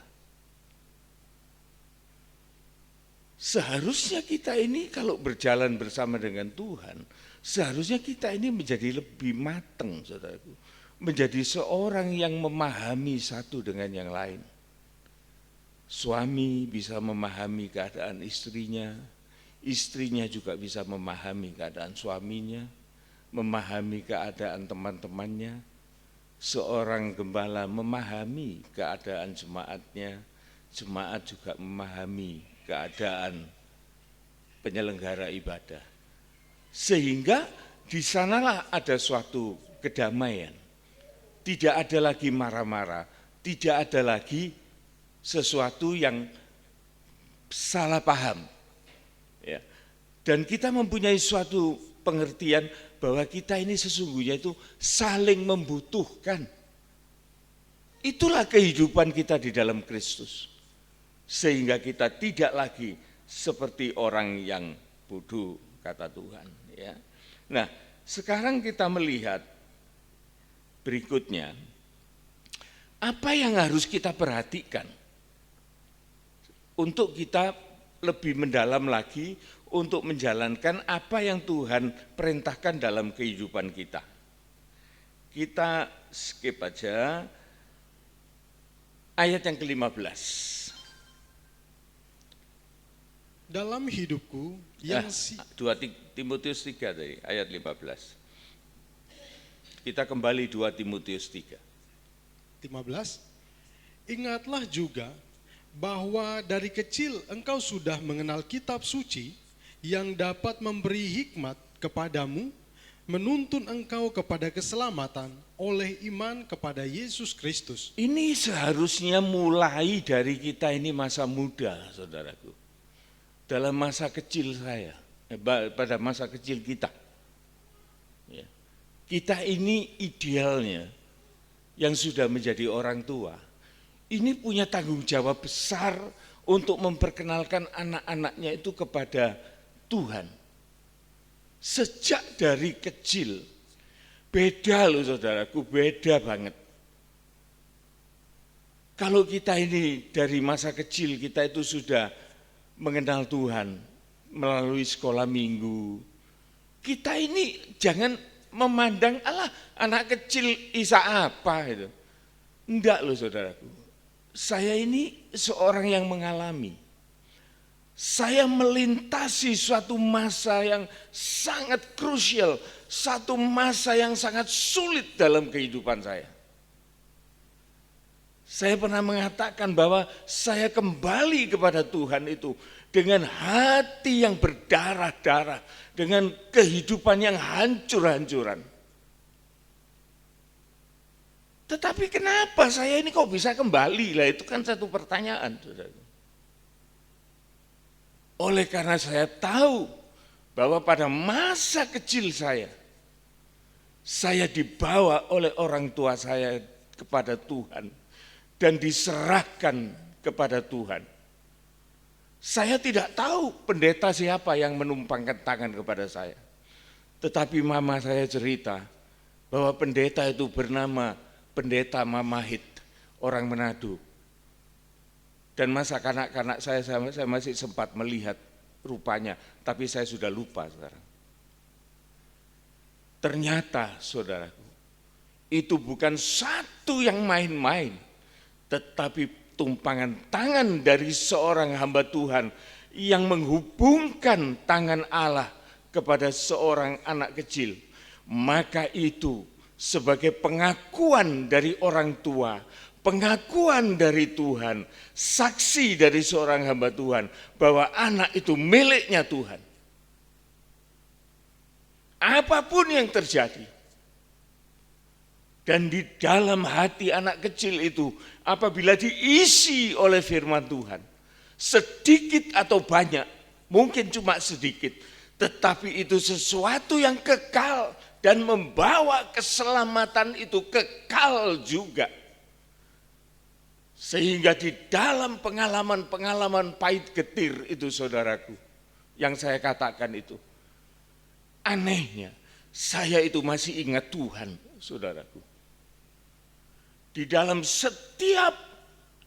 Seharusnya kita ini kalau berjalan bersama dengan Tuhan, seharusnya kita ini menjadi lebih matang, saudaraku. Menjadi seorang yang memahami satu dengan yang lain. Suami bisa memahami keadaan istrinya, istrinya juga bisa memahami keadaan suaminya, memahami keadaan teman-temannya. Seorang gembala memahami keadaan jemaatnya, jemaat juga memahami keadaan penyelenggara ibadah. Sehingga di sanalah ada suatu kedamaian. Tidak ada lagi marah-marah, tidak ada lagi sesuatu yang salah paham. Ya. Dan kita mempunyai suatu pengertian bahwa kita ini sesungguhnya itu saling membutuhkan. Itulah kehidupan kita di dalam Kristus. Sehingga kita tidak lagi seperti orang yang bodoh, kata Tuhan. Ya. Nah, sekarang kita melihat berikutnya, apa yang harus kita perhatikan untuk kita lebih mendalam lagi untuk menjalankan apa yang Tuhan perintahkan dalam kehidupan kita. Kita skip aja ayat yang ke-15. Dalam hidupku yang 2 Timotius 3 tadi, ayat 15. Kita kembali 2 Timotius 3. 15, ingatlah juga bahwa dari kecil engkau sudah mengenal kitab suci yang dapat memberi hikmat kepadamu, menuntun engkau kepada keselamatan oleh iman kepada Yesus Kristus. Ini seharusnya mulai dari kita ini masa muda, saudaraku. Dalam masa kecil saya, pada masa kecil kita. Ya. Kita ini idealnya yang sudah menjadi orang tua, ini punya tanggung jawab besar untuk memperkenalkan anak-anaknya itu kepada Tuhan. Sejak dari kecil, beda loh saudaraku, beda banget. Kalau kita ini dari masa kecil kita itu sudah mengenal Tuhan melalui sekolah minggu, kita ini jangan memandang alah anak kecil isa apa itu. Enggak loh saudaraku. Saya ini seorang yang mengalami. Saya melintasi suatu masa yang sangat krusial, satu masa yang sangat sulit dalam kehidupan saya. Saya pernah mengatakan bahwa saya kembali kepada Tuhan itu dengan hati yang berdarah-darah, dengan kehidupan yang hancur-hancuran. Tetapi kenapa saya ini kok bisa kembali? Lah itu kan satu pertanyaan, saudara. Oleh karena saya tahu bahwa pada masa kecil saya dibawa oleh orang tua saya kepada Tuhan dan diserahkan kepada Tuhan. Saya tidak tahu pendeta siapa yang menumpangkan tangan kepada saya. Tetapi mama saya cerita bahwa pendeta itu bernama Pendeta Mamahit, orang Manado. Dan masa kanak-kanak saya masih sempat melihat rupanya, tapi saya sudah lupa sekarang. Ternyata saudaraku, itu bukan satu yang main-main, tetapi tumpangan tangan dari seorang hamba Tuhan yang menghubungkan tangan Allah kepada seorang anak kecil. Maka itu sebagai pengakuan dari orang tua, pengakuan dari Tuhan, saksi dari seorang hamba Tuhan bahwa anak itu miliknya Tuhan. Apapun yang terjadi. Dan di dalam hati anak kecil itu apabila diisi oleh firman Tuhan, sedikit atau banyak, mungkin cuma sedikit, tetapi itu sesuatu yang kekal dan membawa keselamatan itu kekal juga. Sehingga di dalam pengalaman-pengalaman pahit getir itu saudaraku, yang saya katakan itu, anehnya saya itu masih ingat Tuhan saudaraku. Di dalam setiap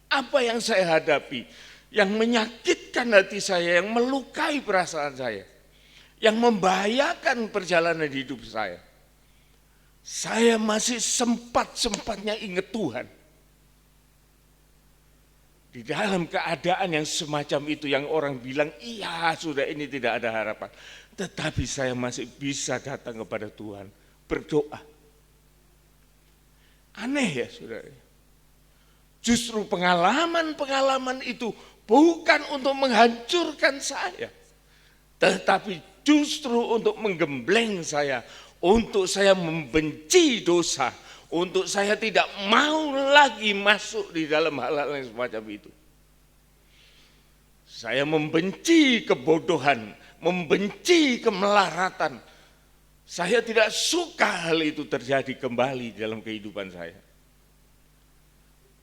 apa yang saya hadapi, yang menyakitkan hati saya, yang melukai perasaan saya, yang membahayakan perjalanan hidup saya masih sempat-sempatnya ingat Tuhan. Di dalam keadaan yang semacam itu, yang orang bilang, iya sudah ini tidak ada harapan. Tetapi saya masih bisa datang kepada Tuhan, berdoa. Aneh ya saudara. Justru pengalaman-pengalaman itu bukan untuk menghancurkan saya. Tetapi justru untuk menggembleng saya, untuk saya membenci dosa, untuk saya tidak mau lagi masuk di dalam hal-hal yang semacam itu. Saya membenci kebodohan, membenci kemelaratan. Saya tidak suka hal itu terjadi kembali dalam kehidupan saya.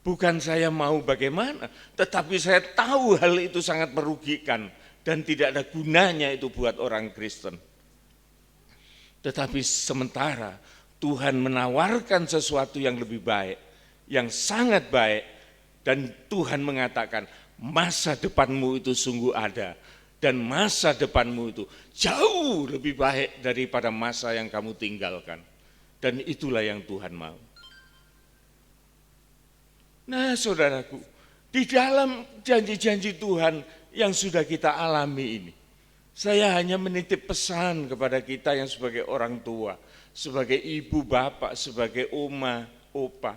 Bukan saya mau bagaimana, tetapi saya tahu hal itu sangat merugikan dan tidak ada gunanya itu buat orang Kristen. Tetapi sementara Tuhan menawarkan sesuatu yang lebih baik, yang sangat baik, dan Tuhan mengatakan masa depanmu itu sungguh ada, dan masa depanmu itu jauh lebih baik daripada masa yang kamu tinggalkan, dan itulah yang Tuhan mau. Nah saudaraku, di dalam janji-janji Tuhan yang sudah kita alami ini, saya hanya menitip pesan kepada kita yang sebagai orang tua, sebagai ibu bapak, sebagai oma, opa.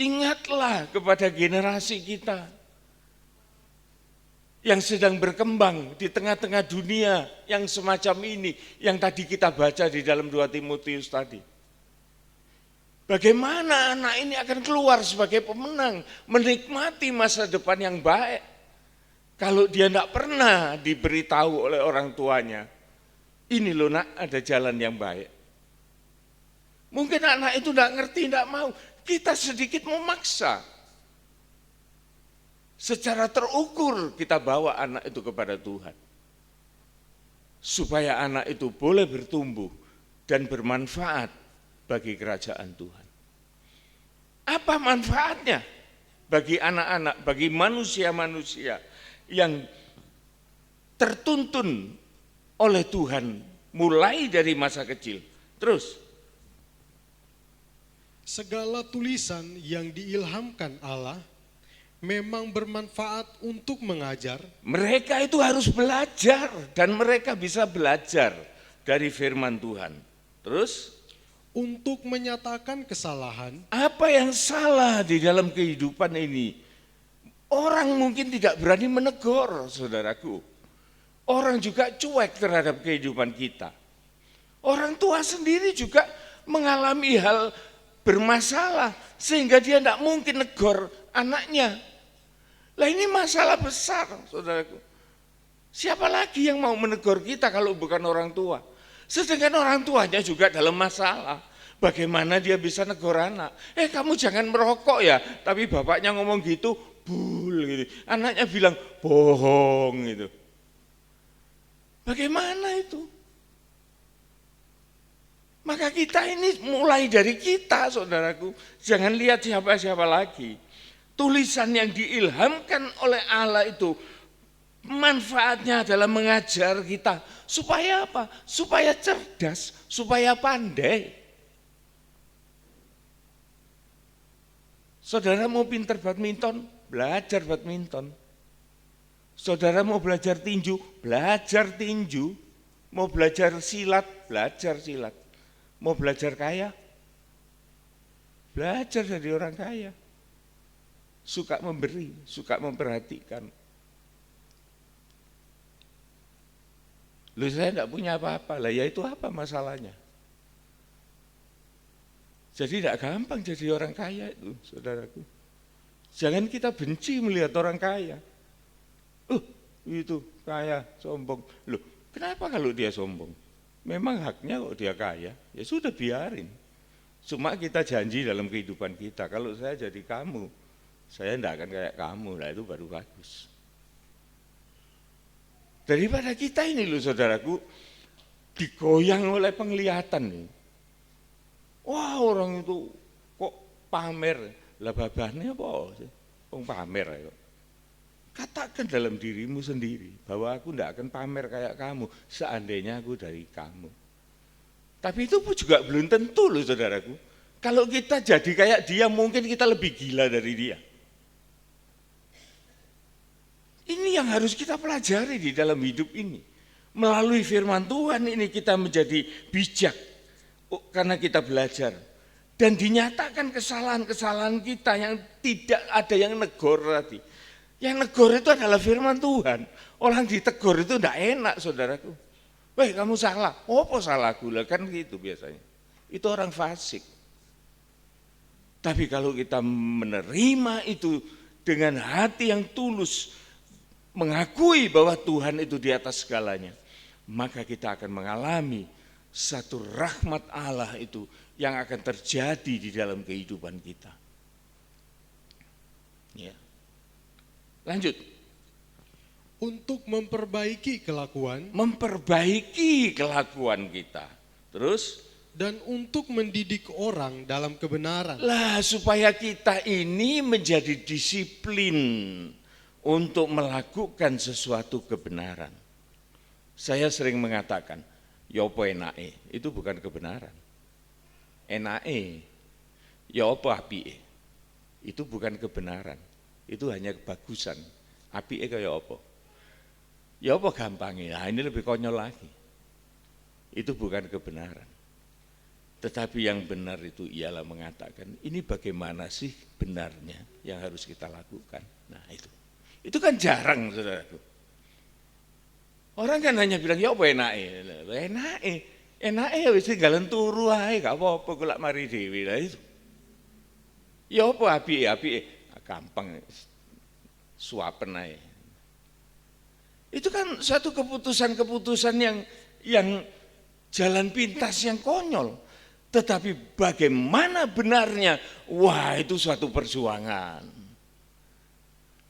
Ingatlah kepada generasi kita yang sedang berkembang di tengah-tengah dunia yang semacam ini, yang tadi kita baca di dalam 2 Timotius tadi. Bagaimana anak ini akan keluar sebagai pemenang, menikmati masa depan yang baik. Kalau dia tidak pernah diberitahu oleh orang tuanya, ini loh nak ada jalan yang baik. Mungkin anak itu tidak ngerti, tidak mau. Kita sedikit memaksa. Secara terukur kita bawa anak itu kepada Tuhan. Supaya anak itu boleh bertumbuh dan bermanfaat bagi kerajaan Tuhan. Apa manfaatnya bagi anak-anak, bagi manusia-manusia yang tertuntun oleh Tuhan mulai dari masa kecil. Terus, segala tulisan yang diilhamkan Allah memang bermanfaat untuk mengajar. Mereka itu harus belajar dan mereka bisa belajar dari firman Tuhan. Terus, untuk menyatakan kesalahan. Apa yang salah di dalam kehidupan ini? Orang mungkin tidak berani menegur, saudaraku. Orang juga cuek terhadap kehidupan kita. Orang tua sendiri juga mengalami hal bermasalah sehingga dia tidak mungkin negur anaknya. Lah ini masalah besar, saudaraku. Siapa lagi yang mau menegur kita kalau bukan orang tua? Sedangkan orang tuanya juga dalam masalah. Bagaimana dia bisa negur anak? Kamu jangan merokok ya. Tapi bapaknya ngomong gitu, bul gitu. Anaknya bilang bohong gitu. Bagaimana itu? Maka kita ini mulai dari kita, saudaraku. Jangan lihat siapa-siapa lagi. Tulisan yang diilhamkan oleh Allah itu manfaatnya adalah mengajar kita. Supaya apa? Supaya cerdas, supaya pandai. Saudara mau pintar badminton, belajar badminton. Saudara mau belajar tinju, belajar tinju. Mau belajar silat, belajar silat. Mau belajar kaya, belajar dari orang kaya. Suka memberi, suka memperhatikan. Loh saya tidak punya apa-apa, lah ya itu apa masalahnya? Jadi tidak gampang jadi orang kaya itu, saudaraku. Jangan kita benci melihat orang kaya. Itu kaya, sombong. Loh kenapa kalau dia sombong? Memang haknya kok dia kaya, ya sudah biarin. Cuma kita janji dalam kehidupan kita, kalau saya jadi kamu, saya tidak akan kayak kamu, lah itu baru bagus. Daripada kita ini loh saudaraku, digoyang oleh penglihatan nih. Wah orang itu kok pamer, lah babane apa sih? Pamer ya. Katakan dalam dirimu sendiri bahwa aku tidak akan pamer kayak kamu seandainya aku dari kamu. Tapi itu pun juga belum tentu loh saudaraku. Kalau kita jadi kayak dia mungkin kita lebih gila dari dia. Ini yang harus kita pelajari di dalam hidup ini. Melalui firman Tuhan ini kita menjadi bijak karena kita belajar. Dan dinyatakan kesalahan-kesalahan kita yang tidak ada yang negor tadi. Yang negor itu adalah firman Tuhan. Orang ditegur itu tidak enak saudaraku. Weh kamu salah, apa salahku lah kan gitu biasanya. Itu orang fasik. Tapi kalau kita menerima itu dengan hati yang tulus, mengakui bahwa Tuhan itu di atas segalanya, maka kita akan mengalami satu rahmat Allah itu yang akan terjadi di dalam kehidupan kita. Ya. Lanjut. Untuk memperbaiki kelakuan kita. Terus? Dan untuk mendidik orang dalam kebenaran. Lah supaya kita ini menjadi disiplin untuk melakukan sesuatu kebenaran. Saya sering mengatakan, yopo enake, itu bukan kebenaran. Enake, yopo apike, itu bukan kebenaran. Itu hanya kebagusan. Apike kaya apa? Ya apa gampangnya? Nah, ini lebih konyol lagi. Itu bukan kebenaran. Tetapi yang benar itu ialah mengatakan, ini bagaimana sih benarnya yang harus kita lakukan. Nah itu. Itu kan jarang saudaraku. Orang kan hanya bilang, ya apa enake? Enake ya wis tinggalan turu ae, gak apa-apa kok mari dhewe lah itu. Ya apa apike? Gampang suapen aja. Itu kan satu keputusan-keputusan yang jalan pintas yang konyol. Tetapi bagaimana benarnya? Wah, itu suatu perjuangan.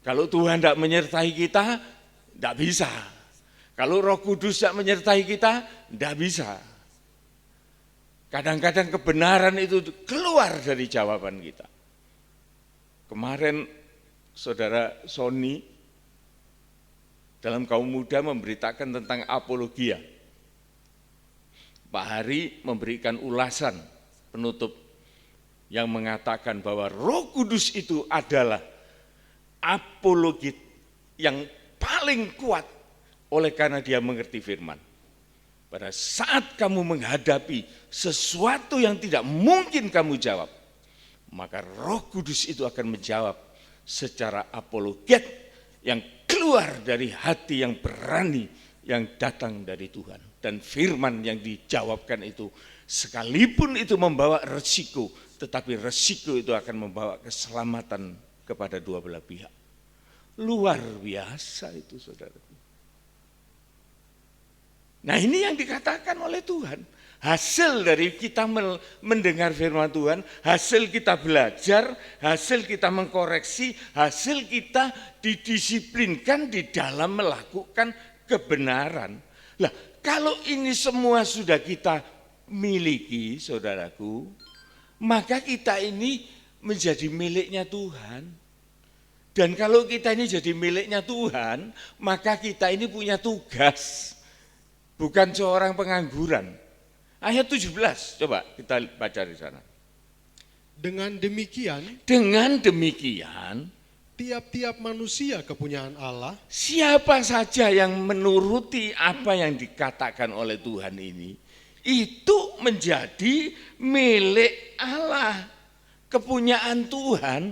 Kalau Tuhan tidak menyertai kita, tidak bisa. Kalau Roh Kudus tidak menyertai kita, tidak bisa. Kadang-kadang kebenaran itu keluar dari jawaban kita. Kemarin saudara Sony dalam kaum muda memberitakan tentang apologia. Pak Hari memberikan ulasan penutup yang mengatakan bahwa Roh Kudus itu adalah apologit yang paling kuat oleh karena dia mengerti firman. Pada saat kamu menghadapi sesuatu yang tidak mungkin kamu jawab, maka Roh Kudus itu akan menjawab secara apologet yang keluar dari hati yang berani yang datang dari Tuhan. Dan firman yang dijawabkan itu sekalipun itu membawa resiko, tetapi resiko itu akan membawa keselamatan kepada dua belah pihak. Luar biasa itu saudaraku. Nah ini yang dikatakan oleh Tuhan. Hasil dari kita mendengar firman Tuhan, hasil kita belajar, hasil kita mengkoreksi, hasil kita didisiplinkan di dalam melakukan kebenaran. Lah, kalau ini semua sudah kita miliki, saudaraku, maka kita ini menjadi miliknya Tuhan. Dan kalau kita ini jadi miliknya Tuhan, maka kita ini punya tugas, bukan seorang pengangguran. Ayat 17, coba kita baca di sana. Dengan demikian, tiap-tiap manusia kepunyaan Allah, siapa saja yang menuruti apa yang dikatakan oleh Tuhan ini, itu menjadi milik Allah, kepunyaan Tuhan.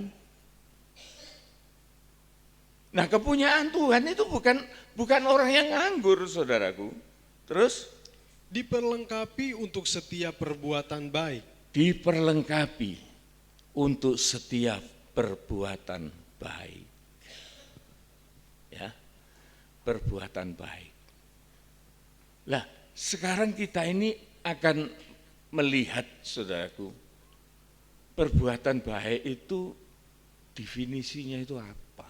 Nah, kepunyaan Tuhan itu bukan orang yang nganggur, saudaraku. Terus diperlengkapi untuk setiap perbuatan baik. Diperlengkapi untuk setiap perbuatan baik. Ya, perbuatan baik. Lah, sekarang kita ini akan melihat, saudaraku, perbuatan baik itu definisinya itu apa?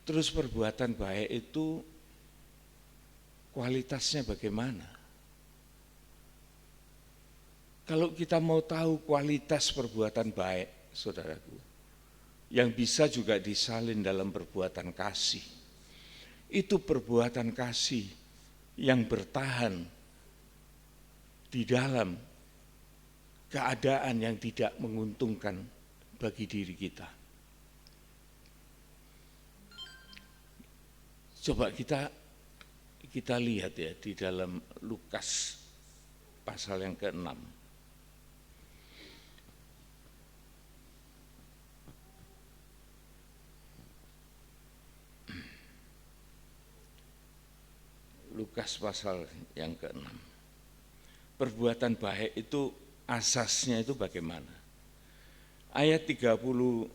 Terus perbuatan baik itu kualitasnya bagaimana? Kalau kita mau tahu kualitas perbuatan baik, saudaraku, yang bisa juga disalin dalam perbuatan kasih, itu perbuatan kasih yang bertahan di dalam keadaan yang tidak menguntungkan bagi diri kita. Coba kita lihat ya di dalam Lukas pasal yang ke-6. Lukas pasal yang ke-6. Perbuatan baik itu asasnya itu bagaimana? Ayat 31.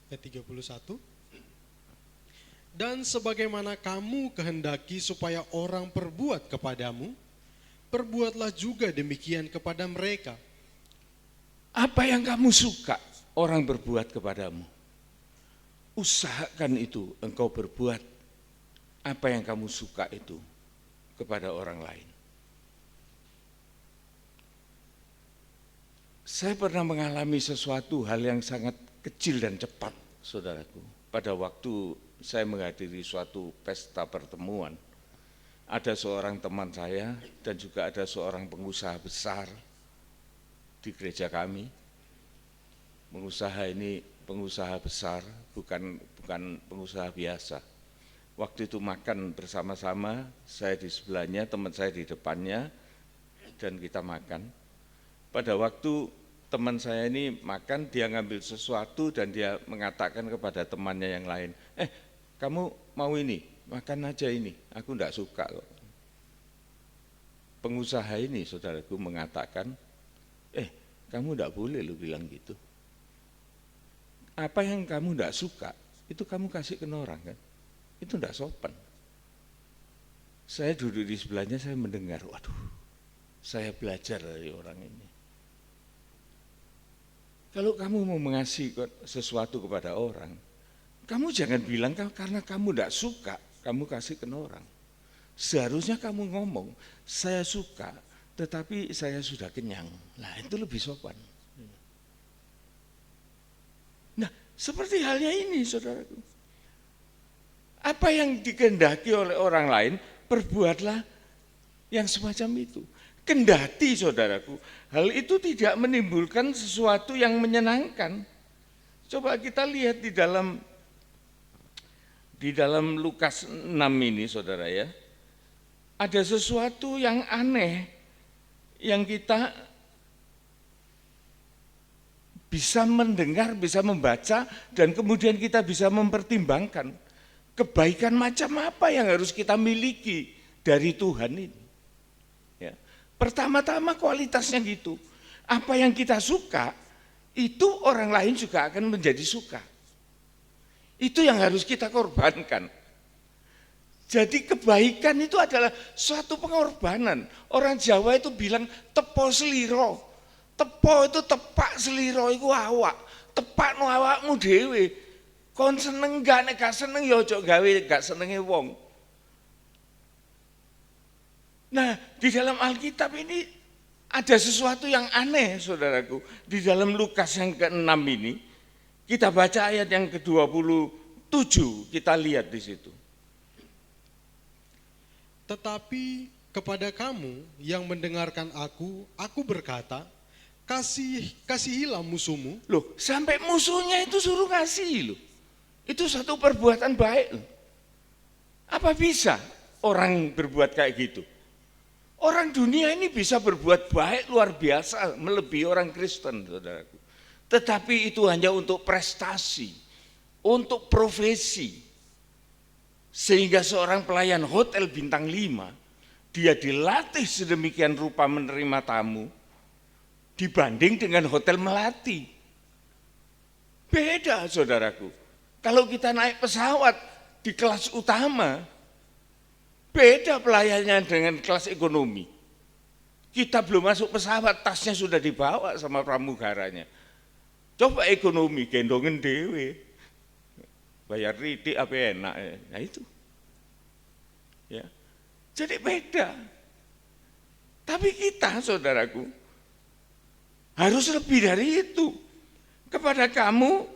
Ayat 31. Dan sebagaimana kamu kehendaki supaya orang perbuat kepadamu, perbuatlah juga demikian kepada mereka. Apa yang kamu suka orang berbuat kepadamu? Usahakan itu engkau berbuat apa yang kamu suka itu kepada orang lain. Saya pernah mengalami sesuatu hal yang sangat kecil dan cepat, saudaraku. Pada waktu saya menghadiri suatu pesta pertemuan, ada seorang teman saya dan juga ada seorang pengusaha besar di gereja kami. Pengusaha ini pengusaha besar, bukan pengusaha biasa. Waktu itu makan bersama-sama, saya di sebelahnya, teman saya di depannya, dan kita makan. Pada waktu teman saya ini makan, dia ngambil sesuatu dan dia mengatakan kepada temannya yang lain, kamu mau ini, makan aja ini, aku enggak suka kok. Pengusaha ini, saudaraku, mengatakan, kamu enggak boleh lu bilang gitu. Apa yang kamu enggak suka, itu kamu kasih ke orang kan? Itu enggak sopan. Saya duduk di sebelahnya, saya mendengar, waduh, saya belajar dari orang ini. Kalau kamu mau mengasihi sesuatu kepada orang, kamu jangan bilang karena kamu enggak suka, kamu kasih ke orang. Seharusnya kamu ngomong, saya suka, tetapi saya sudah kenyang. Nah, itu lebih sopan. Nah, seperti halnya ini, saudaraku. Apa yang dikehendaki oleh orang lain, perbuatlah yang semacam itu. Kendati, saudaraku, hal itu tidak menimbulkan sesuatu yang menyenangkan. Coba kita lihat di dalam Lukas 6 ini, saudara ya. Ada sesuatu yang aneh yang kita bisa mendengar, bisa membaca, dan kemudian kita bisa mempertimbangkan kebaikan macam apa yang harus kita miliki dari Tuhan ini. Ya. Pertama-tama kualitasnya gitu. Apa yang kita suka, itu orang lain juga akan menjadi suka. Itu yang harus kita korbankan. Jadi kebaikan itu adalah suatu pengorbanan. Orang Jawa itu bilang tepo seliro. Tepo itu tepak, seliro itu awak. Tepak no awakmu dhewe. Kon seneng gak, nek gak seneng ya ojo gawe gak senenge wong. Nah, di dalam Alkitab ini ada sesuatu yang aneh, saudaraku. Di dalam Lukas yang ke-6 ini, kita baca ayat yang ke-27, kita lihat di situ. Tetapi kepada kamu yang mendengarkan aku berkata, kasihilah musuhmu. Loh, sampai musuhnya itu suruh kasih loh. Itu satu perbuatan baik loh. Apa bisa orang berbuat kayak gitu? Orang dunia ini bisa berbuat baik luar biasa, melebihi orang Kristen, saudaraku. Tetapi itu hanya untuk prestasi, untuk profesi. Sehingga seorang pelayan hotel bintang 5, dia dilatih sedemikian rupa menerima tamu, dibanding dengan hotel melati. Beda, saudaraku. Kalau kita naik pesawat, di kelas utama, beda pelayanannya dengan kelas ekonomi. Kita belum masuk pesawat, tasnya sudah dibawa sama pramugaranya. Coba ekonomi, gendongen dewe, bayar ritik apa enak, nah itu. Ya, jadi beda. Tapi kita, saudaraku, harus lebih dari itu. Kepada kamu,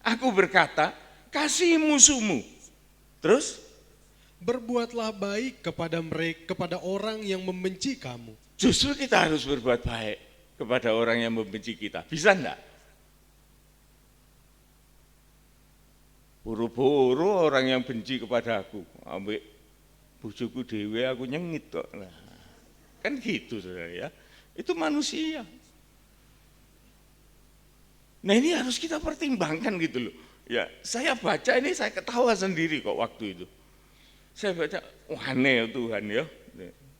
aku berkata, kasihi musuhmu. Terus? Berbuatlah baik kepada mereka, kepada orang yang membenci kamu. Justru kita harus berbuat baik kepada orang yang membenci kita. Bisa enggak? Buru-buru orang yang benci kepada aku, ambil bujuku dewe aku nyengit kok. Nah, kan gitu saudara ya. Itu manusia. Nah ini harus kita pertimbangkan gitu loh. Ya, saya baca ini saya ketawa sendiri kok waktu itu. Saya baca, wah aneh Tuhan ya.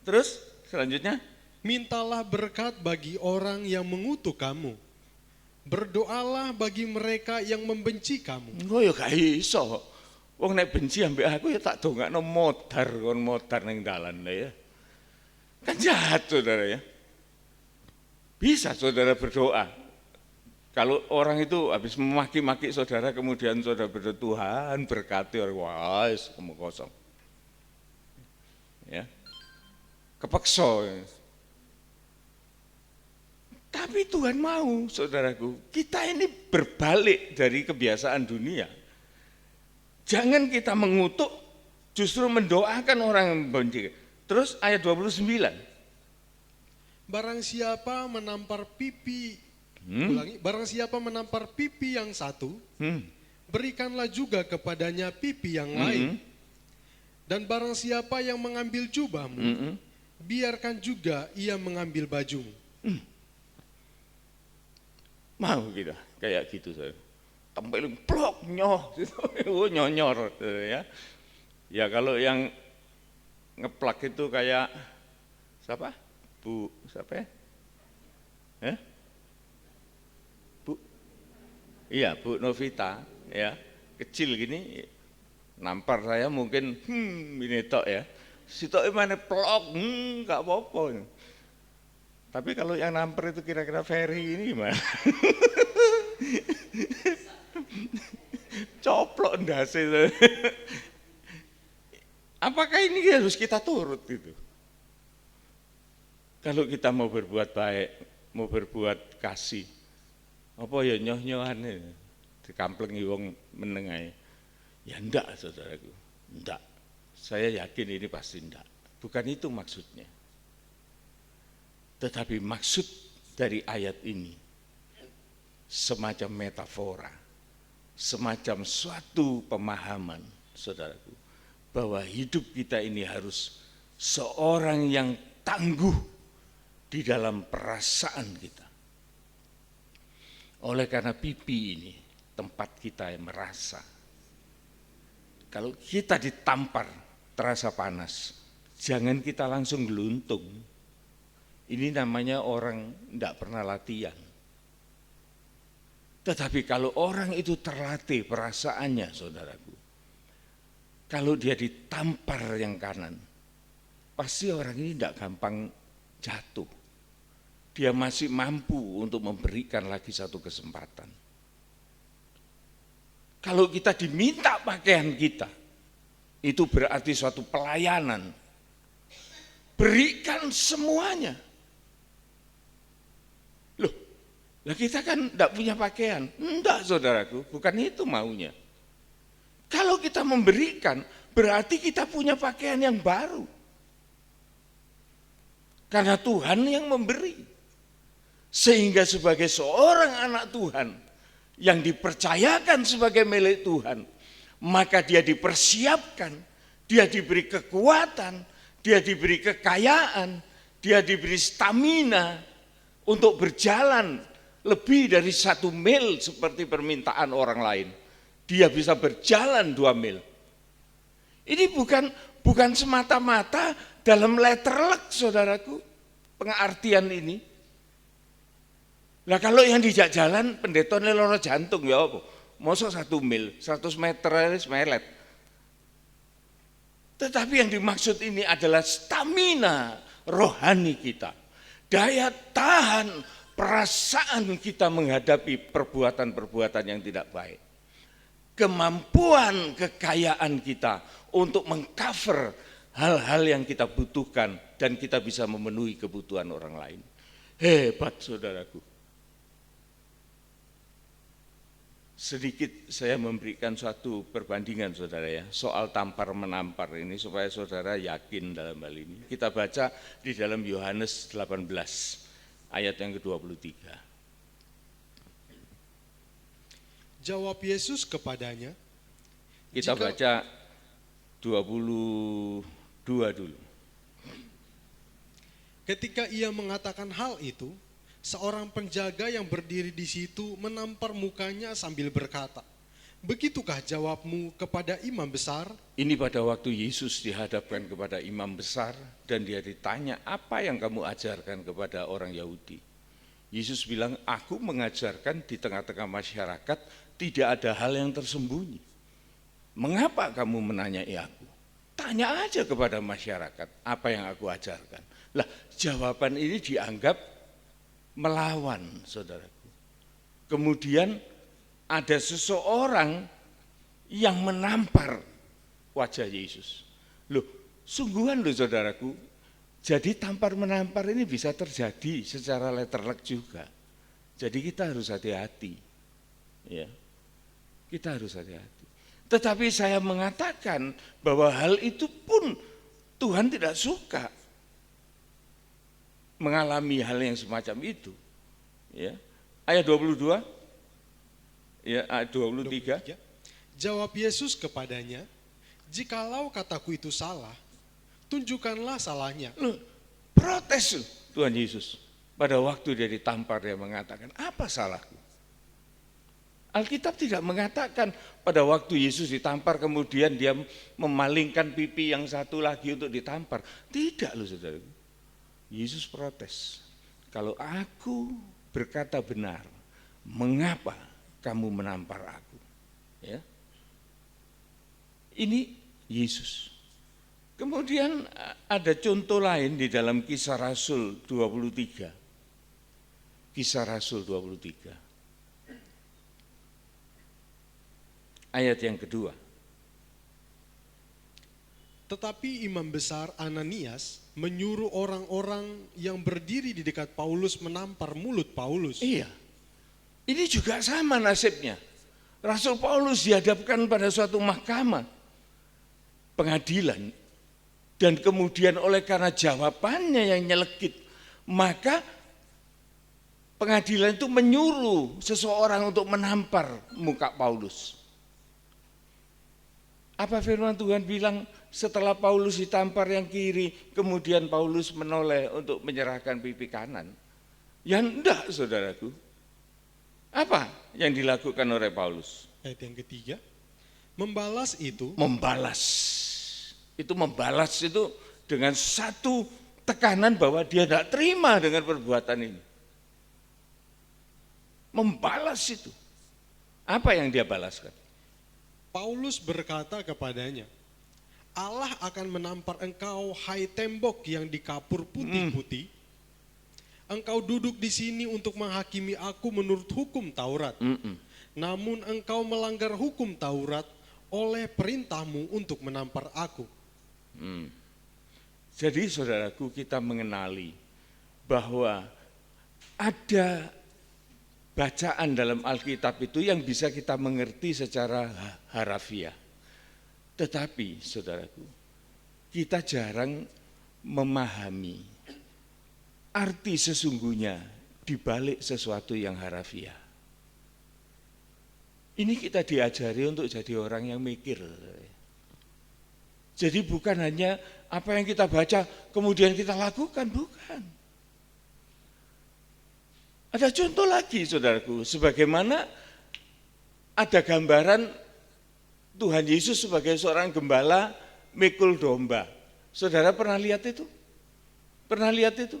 Terus selanjutnya, Mintalah berkat bagi orang yang mengutuk kamu. Berdoalah bagi mereka yang membenci kamu. oh ya gak iso. Wong nek benci ambek aku ya tak dongakno modar kon modar ning dalan ya. Kan jahat saudara ya. Bisa saudara berdoa. Kalau orang itu habis memaki-maki saudara kemudian saudara berdoa, Tuhan berkati orang, wah omong kosong. Ya. Kepeksa. Tapi Tuhan mau saudaraku, kita ini berbalik dari kebiasaan dunia. Jangan kita mengutuk, justru mendoakan orang yang membenci. Terus ayat 29. Barang siapa menampar pipi, ulangi, barang siapa menampar pipi yang satu, berikanlah juga kepadanya pipi yang lain. Dan barang siapa yang mengambil jubahmu, biarkan juga ia mengambil bajumu. Mau kita kayak gitu saya. Tempelin plok nyoh, nyonyor ya. Ya kalau yang ngeplak itu kayak siapa? Bu siapa ya? Bu, iya Bu Novita ya, kecil gini, nampar saya mungkin ini tok ya, si tok mana plok, nggak apa-apa. Tapi kalau yang nampar itu kira-kira Ferry ini gimana? Coplok ndase. Apakah ini harus kita turut gitu? Kalau kita mau berbuat baik, mau berbuat kasih, apa ya nyoh-nyohan dikamplengi wong menengai. Ya enggak saudaraku, enggak. Saya yakin ini pasti enggak. Bukan itu maksudnya. Tetapi maksud dari ayat ini semacam metafora, semacam suatu pemahaman, saudaraku, bahwa hidup kita ini harus seorang yang tangguh di dalam perasaan kita. Oleh karena pipi ini tempat kita yang merasa. Kalau kita ditampar terasa panas, jangan kita langsung geluntung. Ini namanya orang tidak pernah latihan. Tetapi kalau orang itu terlatih perasaannya, saudaraku, kalau dia ditampar yang kanan, pasti orang ini tidak gampang jatuh. Dia masih mampu untuk memberikan lagi satu kesempatan. Kalau kita diminta pakaian kita, itu berarti suatu pelayanan. Berikan semuanya. Loh, lah kita kan tidak punya pakaian. Enggak saudaraku, bukan itu maunya. Kalau kita memberikan, berarti kita punya pakaian yang baru. Karena Tuhan yang memberi. Sehingga sebagai seorang anak Tuhan yang dipercayakan sebagai milik Tuhan, maka dia dipersiapkan, dia diberi kekuatan, dia diberi kekayaan, dia diberi stamina untuk berjalan lebih dari 1 mil seperti permintaan orang lain. Dia bisa berjalan 2 mil. Ini bukan semata-mata dalam letterlek, saudaraku, pengertian ini. Lah kalau yang dijak jalan pendeta loro jantung ya apa? Mosok 1 mil, 100 meter aja melet. Tetapi yang dimaksud ini adalah stamina rohani kita. Daya tahan perasaan kita menghadapi perbuatan-perbuatan yang tidak baik. Kemampuan kekayaan kita untuk mengcover hal-hal yang kita butuhkan dan kita bisa memenuhi kebutuhan orang lain. Hebat saudaraku. Sedikit saya memberikan suatu perbandingan saudara ya, soal tampar menampar ini supaya saudara yakin dalam hal ini. Kita baca di dalam Yohanes 18 ayat yang ke-23. Jawab Yesus kepadanya. Kita baca 22 dulu. Ketika ia mengatakan hal itu, seorang penjaga yang berdiri di situ menampar mukanya sambil berkata, "Begitukah jawabmu kepada imam besar?" Ini pada waktu Yesus dihadapkan kepada imam besar dan dia ditanya, "Apa yang kamu ajarkan kepada orang Yahudi?" Yesus bilang, "Aku mengajarkan di tengah-tengah masyarakat tidak ada hal yang tersembunyi. Mengapa kamu menanyai aku? Tanya aja kepada masyarakat apa yang aku ajarkan." Lah, jawaban ini dianggap melawan, saudaraku. Kemudian ada seseorang yang menampar wajah Yesus. Loh, sungguhan loh saudaraku. Jadi tampar menampar ini bisa terjadi secara letterlek juga. Jadi kita harus hati-hati. Ya. Kita harus hati-hati. Tetapi saya mengatakan bahwa hal itu pun Tuhan tidak suka mengalami hal yang semacam itu. Ya. Ayat 22, ya, ayat 23. Jawab Yesus kepadanya, "Jikalau kataku itu salah, tunjukkanlah salahnya." Loh, protes Tuhan Yesus. Pada waktu dia ditampar dia mengatakan, "Apa salahku?" Alkitab tidak mengatakan pada waktu Yesus ditampar kemudian dia memalingkan pipi yang satu lagi untuk ditampar. Tidak loh saudara. Yesus protes, "Kalau aku berkata benar, mengapa kamu menampar aku?" Ya. Ini Yesus. Kemudian ada contoh lain di dalam Kisah Rasul 23. Kisah Rasul 23. Ayat yang kedua. Tetapi imam besar Ananias menyuruh orang-orang yang berdiri di dekat Paulus menampar mulut Paulus. Iya, ini juga sama nasibnya. Rasul Paulus dihadapkan pada suatu mahkamah pengadilan. Dan kemudian oleh karena jawabannya yang nyelekit, maka pengadilan itu menyuruh seseorang untuk menampar muka Paulus. Apa firman Tuhan bilang setelah Paulus ditampar yang kiri, kemudian Paulus menoleh untuk menyerahkan pipi kanan? Ya enggak saudaraku. Apa yang dilakukan oleh Paulus? Ayat yang ketiga, membalas itu. Membalas. Itu membalas itu dengan satu tekanan bahwa dia tidak terima dengan perbuatan ini. Membalas itu. Apa yang dia balaskan? Paulus berkata kepadanya, "Allah akan menampar engkau, hai tembok yang dikapur putih-putih. Engkau duduk di sini untuk menghakimi aku menurut hukum Taurat. Namun engkau melanggar hukum Taurat oleh perintahmu untuk menampar aku." Jadi saudaraku, kita mengenali bahwa ada bacaan dalam Alkitab itu yang bisa kita mengerti secara harafiah. Tetapi saudaraku, kita jarang memahami arti sesungguhnya di balik sesuatu yang harafiah. Ini kita diajari untuk jadi orang yang mikir. Jadi bukan hanya apa yang kita baca kemudian kita lakukan, bukan. Ada contoh lagi saudaraku, sebagaimana ada gambaran Tuhan Yesus sebagai seorang gembala mikul domba. Saudara pernah lihat itu? Pernah lihat itu?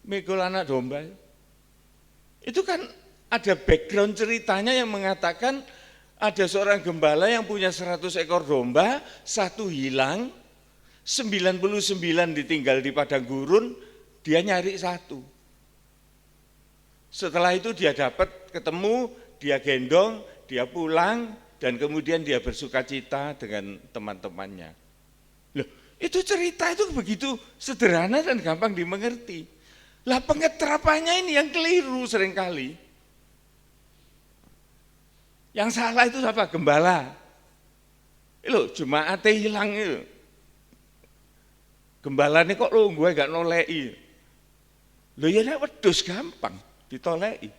Mikul anak domba. Itu kan ada background ceritanya yang mengatakan Ada seorang gembala yang punya 100 ekor domba, satu hilang, 99 ditinggal di padang gurun, dia nyari satu. Setelah itu dia dapat, ketemu, dia gendong, dia pulang, dan kemudian dia bersukacita dengan teman-temannya. Loh, itu cerita itu begitu sederhana dan gampang dimengerti. Lah pengeterapannya ini yang keliru seringkali. Yang salah itu siapa? Gembala. Loh, jemaatnya hilang itu. Gembala ini kok lo gue gak nolei. Loh ya nek wedhus gampang ditolei.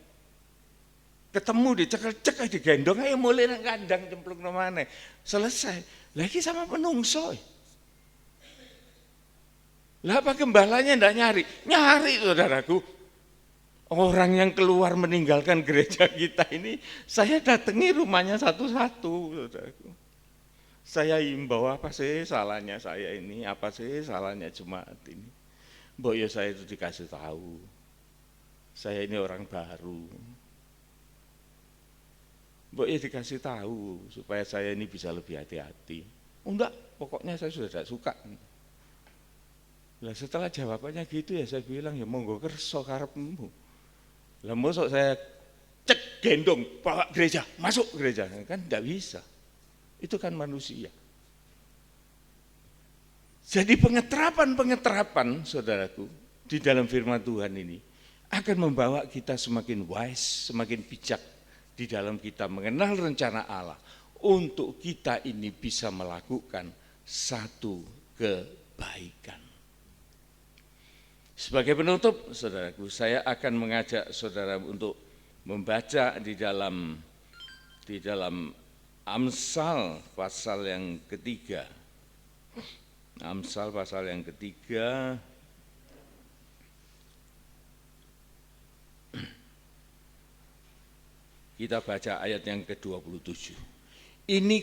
Ketemu dicekel-cekel digendong ayo mulai nang kandang cemplung namane. Selesai. Lagi sama penungso. Lah apa gembalanya ndak nyari? Nyari saudaraku. Orang yang keluar meninggalkan gereja kita ini, saya datangi rumahnya satu-satu, saudaraku. Saya imbau apa sih salahnya saya ini, apa sih salahnya jemaat ini. Mbok ya saya itu dikasih tahu, saya ini orang baru. Mbok ya dikasih tahu supaya saya ini bisa lebih hati-hati. Oh enggak, pokoknya saya sudah tidak suka. Lah setelah jawabannya gitu ya saya bilang ya monggo kerso karepmu. Lah mosok saya cek gendong bawa gereja, masuk gereja kan tidak bisa. Itu kan manusia. Jadi pengeterapan saudaraku di dalam firman Tuhan ini akan membawa kita semakin wise, semakin bijak di dalam kita mengenal rencana Allah untuk kita ini bisa melakukan satu kebaikan. Sebagai penutup, saudaraku, saya akan mengajak saudara untuk membaca di dalam Amsal pasal yang ketiga. Amsal pasal yang ketiga. Kita baca ayat yang ke-27. Ini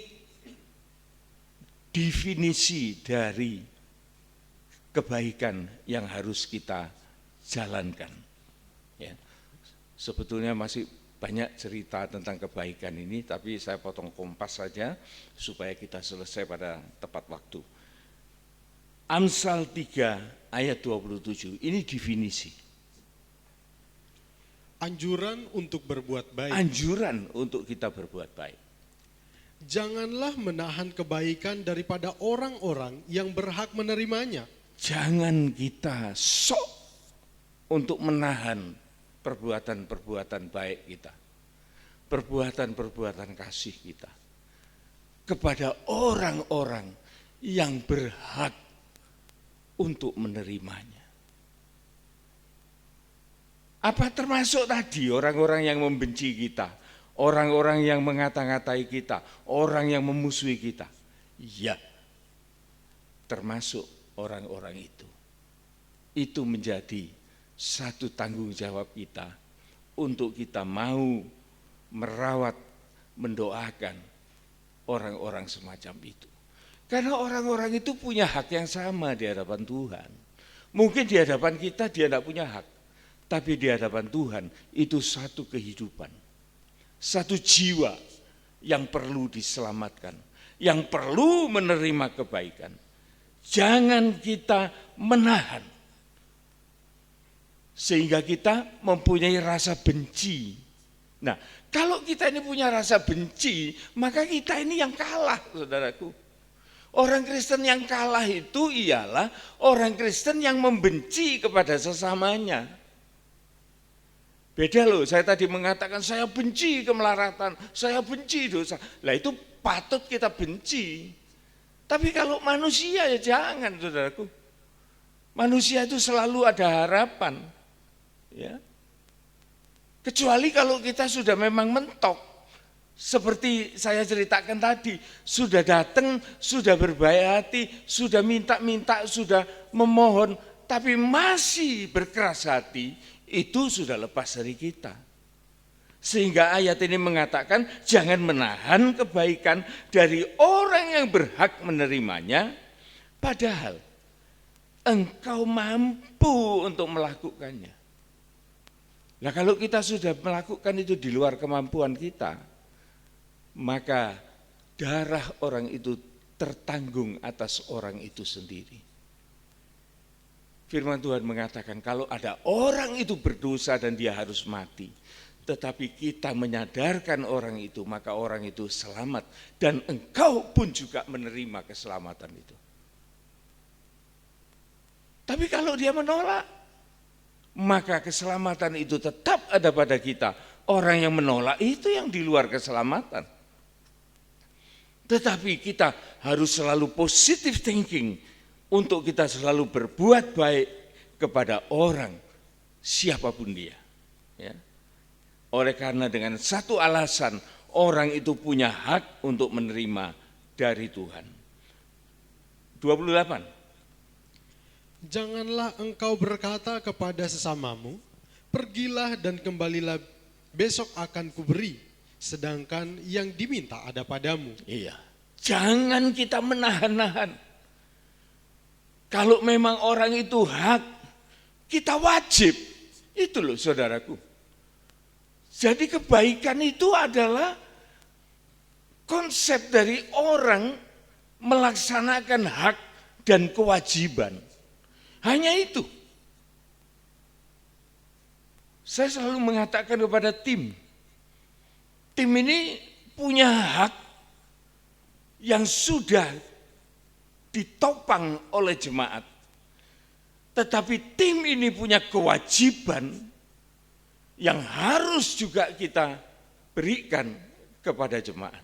definisi dari kebaikan yang harus kita jalankan. Ya. Sebetulnya masih banyak cerita tentang kebaikan ini, tapi saya potong kompas saja supaya kita selesai pada tepat waktu. Amsal 3 ayat 27, ini definisi. Anjuran untuk berbuat baik. Anjuran untuk kita berbuat baik. Janganlah menahan kebaikan daripada orang-orang yang berhak menerimanya. Jangan kita sok untuk menahan perbuatan-perbuatan baik kita, perbuatan-perbuatan kasih kita kepada orang-orang yang berhak untuk menerimanya. Apa termasuk tadi orang-orang yang membenci kita, orang-orang yang mengata-ngatai kita, orang yang memusuhi kita? Ya, termasuk orang-orang itu. Itu menjadi satu tanggung jawab kita untuk kita mau merawat, mendoakan orang-orang semacam itu. Karena orang-orang itu punya hak yang sama di hadapan Tuhan. Mungkin di hadapan kita dia tidak punya hak, tapi di hadapan Tuhan itu satu kehidupan, satu jiwa yang perlu diselamatkan, yang perlu menerima kebaikan. Jangan kita menahan sehingga kita mempunyai rasa benci. Nah, kalau kita ini punya rasa benci, maka kita ini yang kalah, saudaraku. Orang Kristen yang kalah itu ialah orang Kristen yang membenci kepada sesamanya. Beda loh, saya tadi mengatakan saya benci kemelaratan, saya benci dosa. Lah itu patut kita benci. Tapi kalau manusia ya jangan, saudaraku. Manusia itu selalu ada harapan. Ya. Kecuali kalau kita sudah memang mentok. Seperti saya ceritakan tadi, sudah datang, sudah berbaik hati, sudah minta-minta, sudah memohon, tapi masih berkeras hati, itu sudah lepas dari kita. Sehingga ayat ini mengatakan jangan menahan kebaikan dari orang yang berhak menerimanya, padahal engkau mampu untuk melakukannya. Nah kalau kita sudah melakukan itu di luar kemampuan kita, maka darah orang itu tertanggung atas orang itu sendiri. Firman Tuhan mengatakan kalau ada orang itu berdosa dan dia harus mati, tetapi kita menyadarkan orang itu, maka orang itu selamat dan engkau pun juga menerima keselamatan itu. Tapi kalau dia menolak, maka keselamatan itu tetap ada pada kita. Orang yang menolak itu yang di luar keselamatan. Tetapi kita harus selalu positive thinking untuk kita selalu berbuat baik kepada orang siapapun dia. Ya. Oleh karena dengan satu alasan orang itu punya hak untuk menerima dari Tuhan. 28. Janganlah engkau berkata kepada sesamamu, pergilah dan kembalilah, besok akan kuberi, sedangkan yang diminta ada padamu. Iya. Jangan kita menahan-nahan. Kalau memang orang itu hak, kita wajib. Itu loh saudaraku. Jadi kebaikan itu adalah konsep dari orang melaksanakan hak dan kewajiban. Hanya itu. Saya selalu mengatakan kepada tim ini punya hak yang sudah ditopang oleh jemaat. Tetapi tim ini punya kewajiban yang harus juga kita berikan kepada jemaat.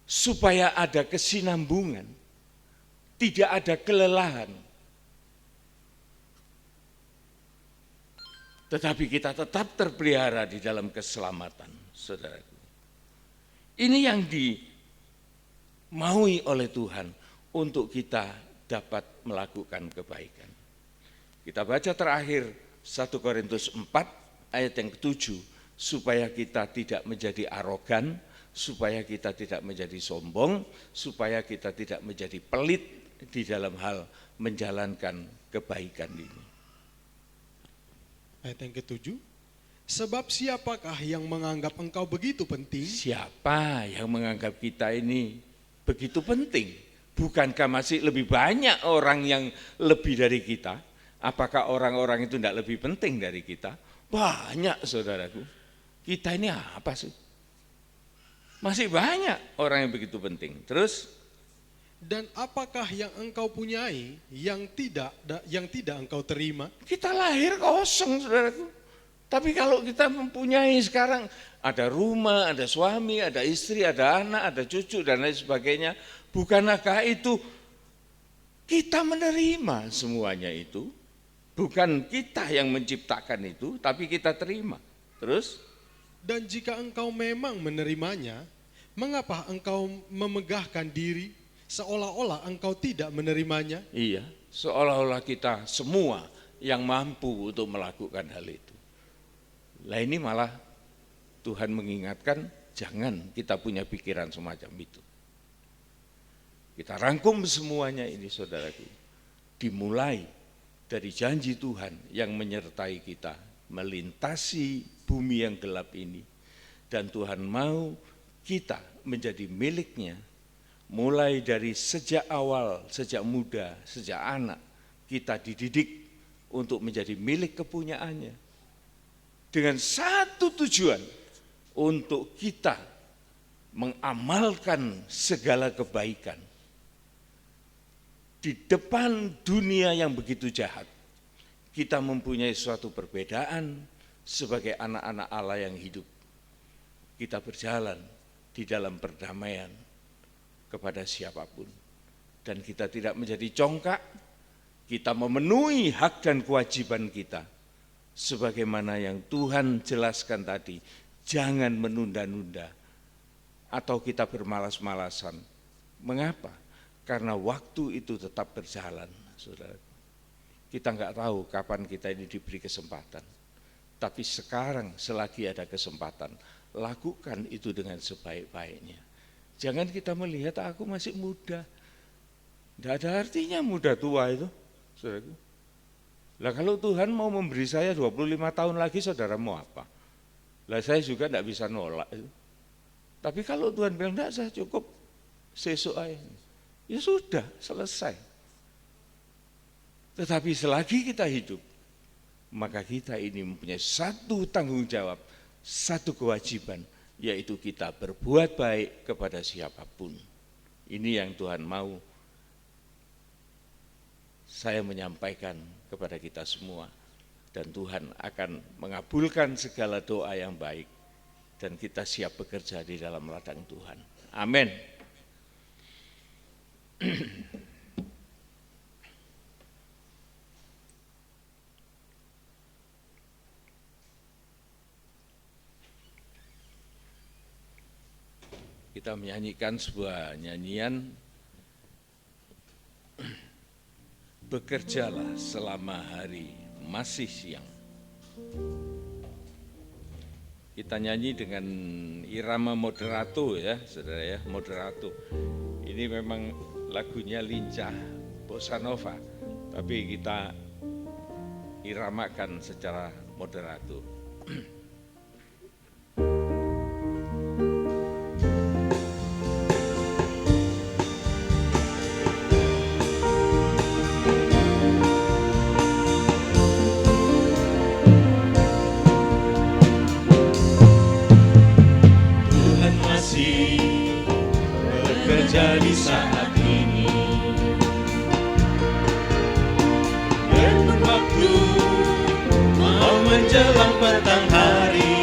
Supaya ada kesinambungan, tidak ada kelelahan. Tetapi kita tetap terpelihara di dalam keselamatan, saudaraku. Ini yang dimaui oleh Tuhan untuk kita dapat melakukan kebaikan. Kita baca terakhir 1 Korintus 4 ayat yang ke-7, supaya kita tidak menjadi arogan, supaya kita tidak menjadi sombong, supaya kita tidak menjadi pelit di dalam hal menjalankan kebaikan ini. Ayat yang ke-7, sebab siapakah yang menganggap engkau begitu penting? Siapa yang menganggap kita ini begitu penting? Bukankah masih lebih banyak orang yang lebih dari kita? Apakah orang-orang itu tidak lebih penting dari kita? Banyak saudaraku. Kita ini apa sih? Masih banyak orang yang begitu penting. Terus? Dan apakah yang engkau punyai yang tidak engkau terima? Kita lahir kosong saudaraku. Tapi kalau kita mempunyai sekarang ada rumah, ada suami, ada istri, ada anak, ada cucu dan lain sebagainya. Bukankah itu kita menerima semuanya itu? Bukan kita yang menciptakan itu, tapi kita terima. Terus? Dan jika engkau memang menerimanya, mengapa engkau memegahkan diri seolah-olah engkau tidak menerimanya? Iya, seolah-olah kita semua yang mampu untuk melakukan hal itu. Lah ini malah Tuhan mengingatkan, jangan kita punya pikiran semacam itu. Kita rangkum semuanya ini saudaraku. Dimulai dari janji Tuhan yang menyertai kita melintasi bumi yang gelap ini. Dan Tuhan mau kita menjadi miliknya mulai dari sejak awal, sejak muda, sejak anak kita dididik untuk menjadi milik kepunyaannya. Dengan satu tujuan, untuk kita mengamalkan segala kebaikan di depan dunia yang begitu jahat. Kita mempunyai suatu perbedaan sebagai anak-anak Allah yang hidup. Kita berjalan di dalam perdamaian kepada siapapun. Dan kita tidak menjadi congkak, kita memenuhi hak dan kewajiban kita. Sebagaimana yang Tuhan jelaskan tadi, jangan menunda-nunda atau kita bermalas-malasan. Mengapa? Karena waktu itu tetap berjalan, saudara. Kita enggak tahu kapan kita ini diberi kesempatan. Tapi sekarang selagi ada kesempatan, lakukan itu dengan sebaik-baiknya. Jangan kita melihat aku masih muda. Tidak ada artinya muda tua itu, saudaraku. Lah kalau Tuhan mau memberi saya 25 tahun lagi, saudara mau apa? Lah saya juga tidak bisa nolak itu. Tapi kalau Tuhan bilang, enggak, saya cukup sesuk aja, ya sudah, selesai. Tetapi selagi kita hidup, maka kita ini mempunyai satu tanggung jawab, satu kewajiban, yaitu kita berbuat baik kepada siapapun. Ini yang Tuhan mau saya menyampaikan kepada kita semua. Dan Tuhan akan mengabulkan segala doa yang baik. Dan kita siap bekerja di dalam ladang Tuhan. Amin. Kita menyanyikan sebuah nyanyian, bekerjalah selama hari masih siang. Kita nyanyi dengan irama moderato ya, saudara ya, moderato. Ini memang lagunya lincah bossa nova, tapi kita iramakan secara moderato. Di saat ini, biarpun waktu mau menjelang petang hari,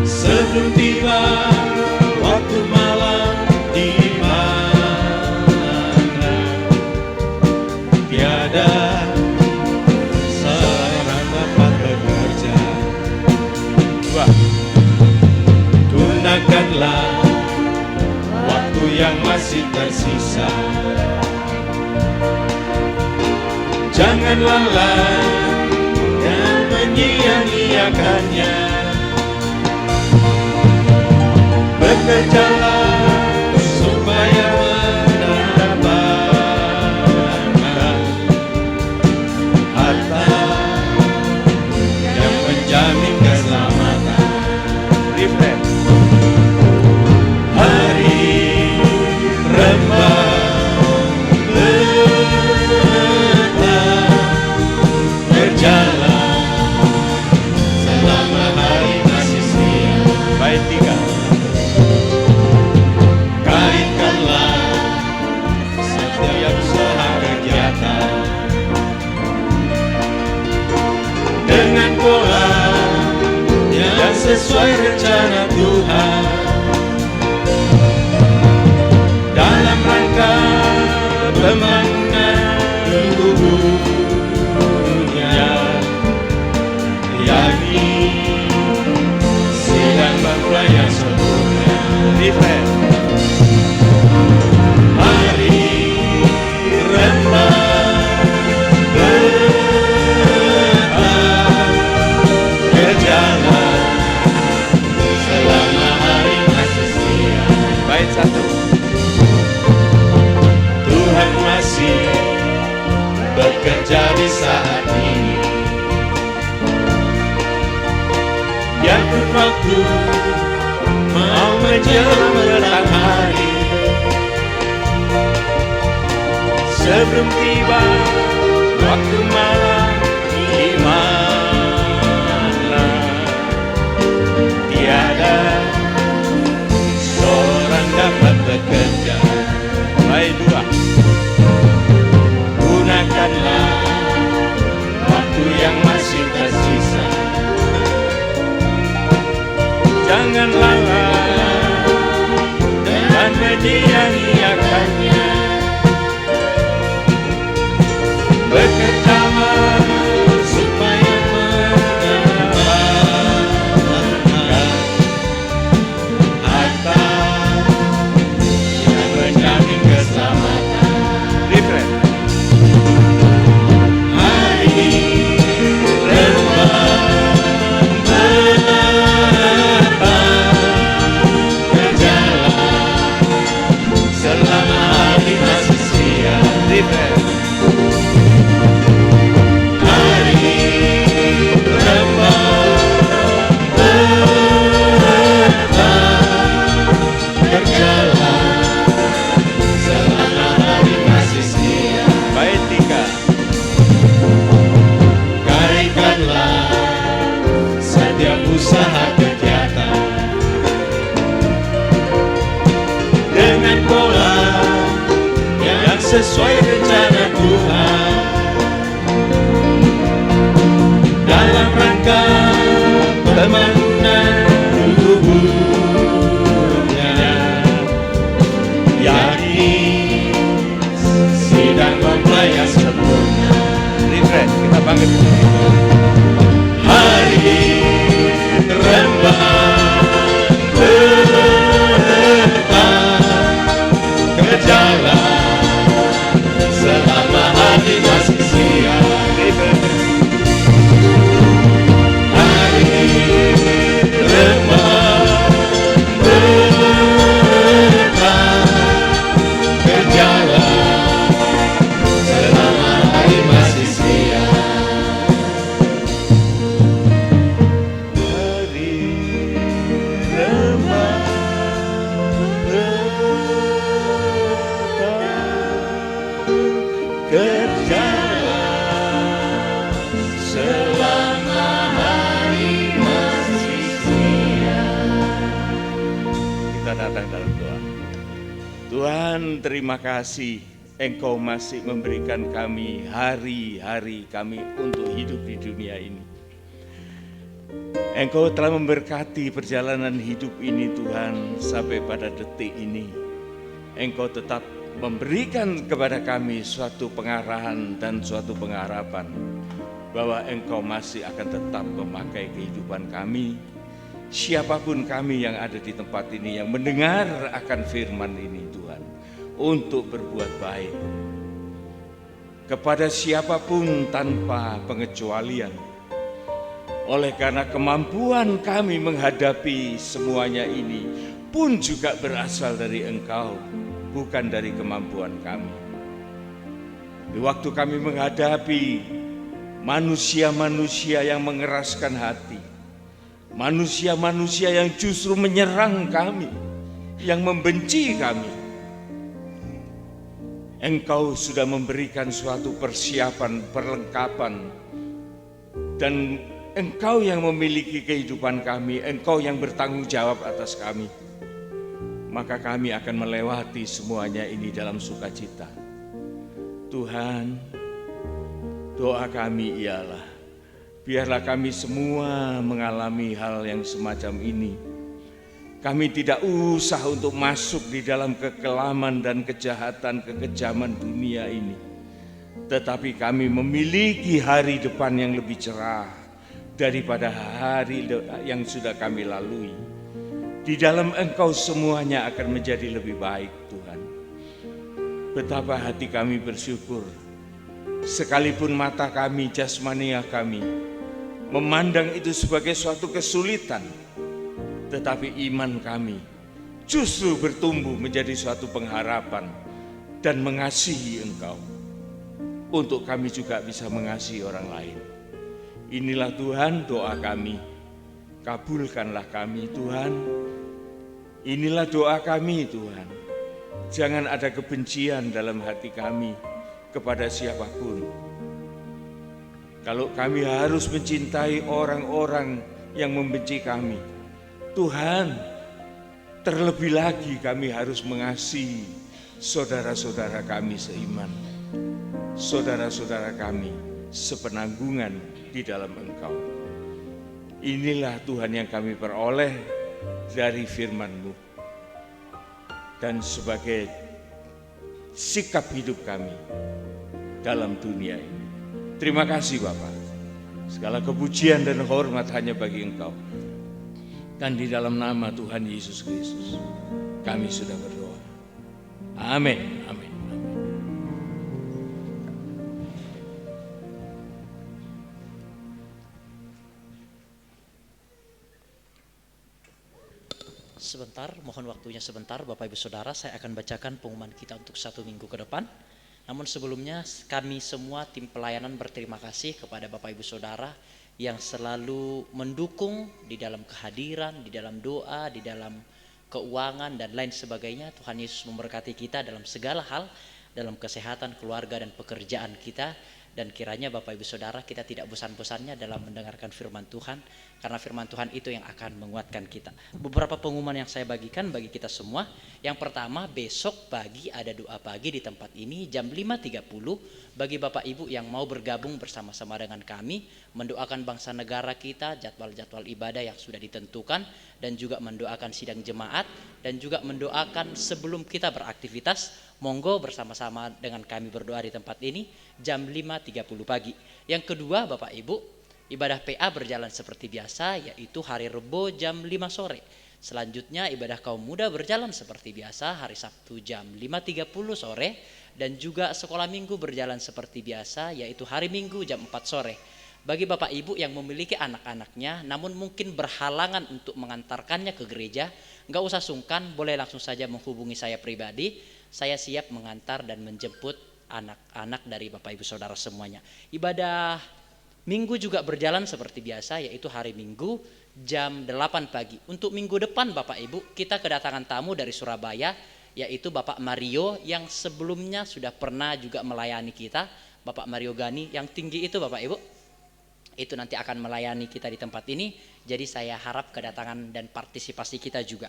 sebelum tiba waktu malam di mana tiada seorang dapat bekerja. Gunakanlah yang masih tersisa, jangan lalai dan menyia-nyiakannya. Bekerjalah supaya mendapatkan harta yang menjamin keselamatan. Refresh. Sesuai rencana Tuhan dalam rangka pembangunan tubuhnya, yakni sidang bangsa yang sempurna. Hari rembang berjalan satu. Tuhan masih bekerja di saat ini, biarpun waktu mau menjelang petang hari, sebelum tiba waktu malam di mana tiada dapat bekerja. Baik dua, gunakanlah waktu yang masih tersisa, jangan lalai dan menyia-nyiakannya. Bekerjalah supaya mendapatkan harta keselamatan. Different. Hari rembang berjalan sesuai rencana Tuhan dalam rangka pembangunan tubuhnya. Yakin sedang membayar sempurna. Refresh, kita bangkit. Hari rembat tetap berjalan selama hari masih siang. Hari rembat tetap berjalan selama hari masih siang. Kita datang dalam doa. Tuhan, terima kasih Engkau masih memberikan kami hari-hari kami untuk hidup di dunia ini. Engkau telah memberkati perjalanan hidup ini Tuhan sampai pada detik ini. Engkau tetap memberikan kepada kami suatu pengarahan dan suatu pengharapan bahwa Engkau masih akan tetap memakai kehidupan kami. Siapapun kami yang ada di tempat ini yang mendengar akan firman ini Tuhan, untuk berbuat baik kepada siapapun tanpa pengecualian. Oleh karena kemampuan kami menghadapi semuanya ini pun juga berasal dari Engkau, bukan dari kemampuan kami. Di waktu kami menghadapi manusia-manusia yang mengeraskan hati, manusia-manusia yang justru menyerang kami, yang membenci kami, Engkau sudah memberikan suatu persiapan, perlengkapan, dan Engkau yang memiliki kehidupan kami, Engkau yang bertanggung jawab atas kami. Maka kami akan melewati semuanya ini dalam sukacita. Tuhan, doa kami ialah, biarlah kami semua mengalami hal yang semacam ini. Kami tidak usah untuk masuk di dalam kekelaman dan kejahatan, kekejaman dunia ini. Tetapi kami memiliki hari depan yang lebih cerah daripada hari yang sudah kami lalui. Di dalam Engkau semuanya akan menjadi lebih baik Tuhan. Betapa hati kami bersyukur, sekalipun mata kami, jasmania kami memandang itu sebagai suatu kesulitan, tetapi iman kami justru bertumbuh menjadi suatu pengharapan dan mengasihi Engkau, untuk kami juga bisa mengasihi orang lain. Inilah Tuhan doa kami, kabulkanlah kami Tuhan. Inilah doa kami Tuhan, jangan ada kebencian dalam hati kami kepada siapapun. Kalau kami harus mencintai orang-orang yang membenci kami, Tuhan, terlebih lagi kami harus mengasihi saudara-saudara kami seiman, saudara-saudara kami sepenanggungan di dalam Engkau. Inilah Tuhan yang kami peroleh dari firman-Mu dan sebagai sikap hidup kami dalam dunia ini. Terima kasih Bapa. Segala kepujian dan hormat hanya bagi Engkau. Dan di dalam nama Tuhan Yesus Kristus kami sudah berdoa. Amin. Amin. Sebentar, mohon waktunya sebentar Bapak Ibu Saudara, saya akan bacakan pengumuman kita untuk 1 minggu ke depan. Namun sebelumnya kami semua tim pelayanan berterima kasih kepada Bapak Ibu Saudara yang selalu mendukung di dalam kehadiran, di dalam doa, di dalam keuangan dan lain sebagainya. Tuhan Yesus memberkati kita dalam segala hal, dalam kesehatan, keluarga dan pekerjaan kita. Dan kiranya Bapak Ibu Saudara kita tidak bosan-bosannya dalam mendengarkan firman Tuhan. karena firman Tuhan itu yang akan menguatkan kita. Beberapa pengumuman yang saya bagikan bagi kita semua. Yang pertama, besok pagi ada doa pagi di tempat ini jam 5.30 bagi Bapak Ibu yang mau bergabung bersama-sama dengan kami, mendoakan bangsa negara kita, jadwal-jadwal ibadah yang sudah ditentukan, dan juga mendoakan sidang jemaat, dan juga mendoakan sebelum kita beraktivitas. Monggo bersama-sama dengan kami berdoa di tempat ini jam 5.30 pagi. Yang kedua, Bapak Ibu, ibadah PA berjalan seperti biasa, yaitu hari Rebo jam 5 sore. Selanjutnya ibadah kaum muda berjalan seperti biasa hari Sabtu jam 5.30 sore. Dan juga sekolah minggu berjalan seperti biasa, yaitu hari Minggu jam 4 sore. Bagi Bapak Ibu yang memiliki anak-anaknya namun mungkin berhalangan untuk mengantarkannya ke gereja, nggak usah sungkan, boleh langsung saja menghubungi saya pribadi. Saya siap mengantar dan menjemput anak-anak dari Bapak Ibu Saudara semuanya. Ibadah Minggu juga berjalan seperti biasa, yaitu hari Minggu jam 8 pagi. Untuk minggu depan Bapak Ibu, kita kedatangan tamu dari Surabaya, yaitu Bapak Mario yang sebelumnya sudah pernah juga melayani kita. Bapak Mario Gani yang tinggi itu Bapak Ibu, itu nanti akan melayani kita di tempat ini. Jadi saya harap kedatangan dan partisipasi kita juga.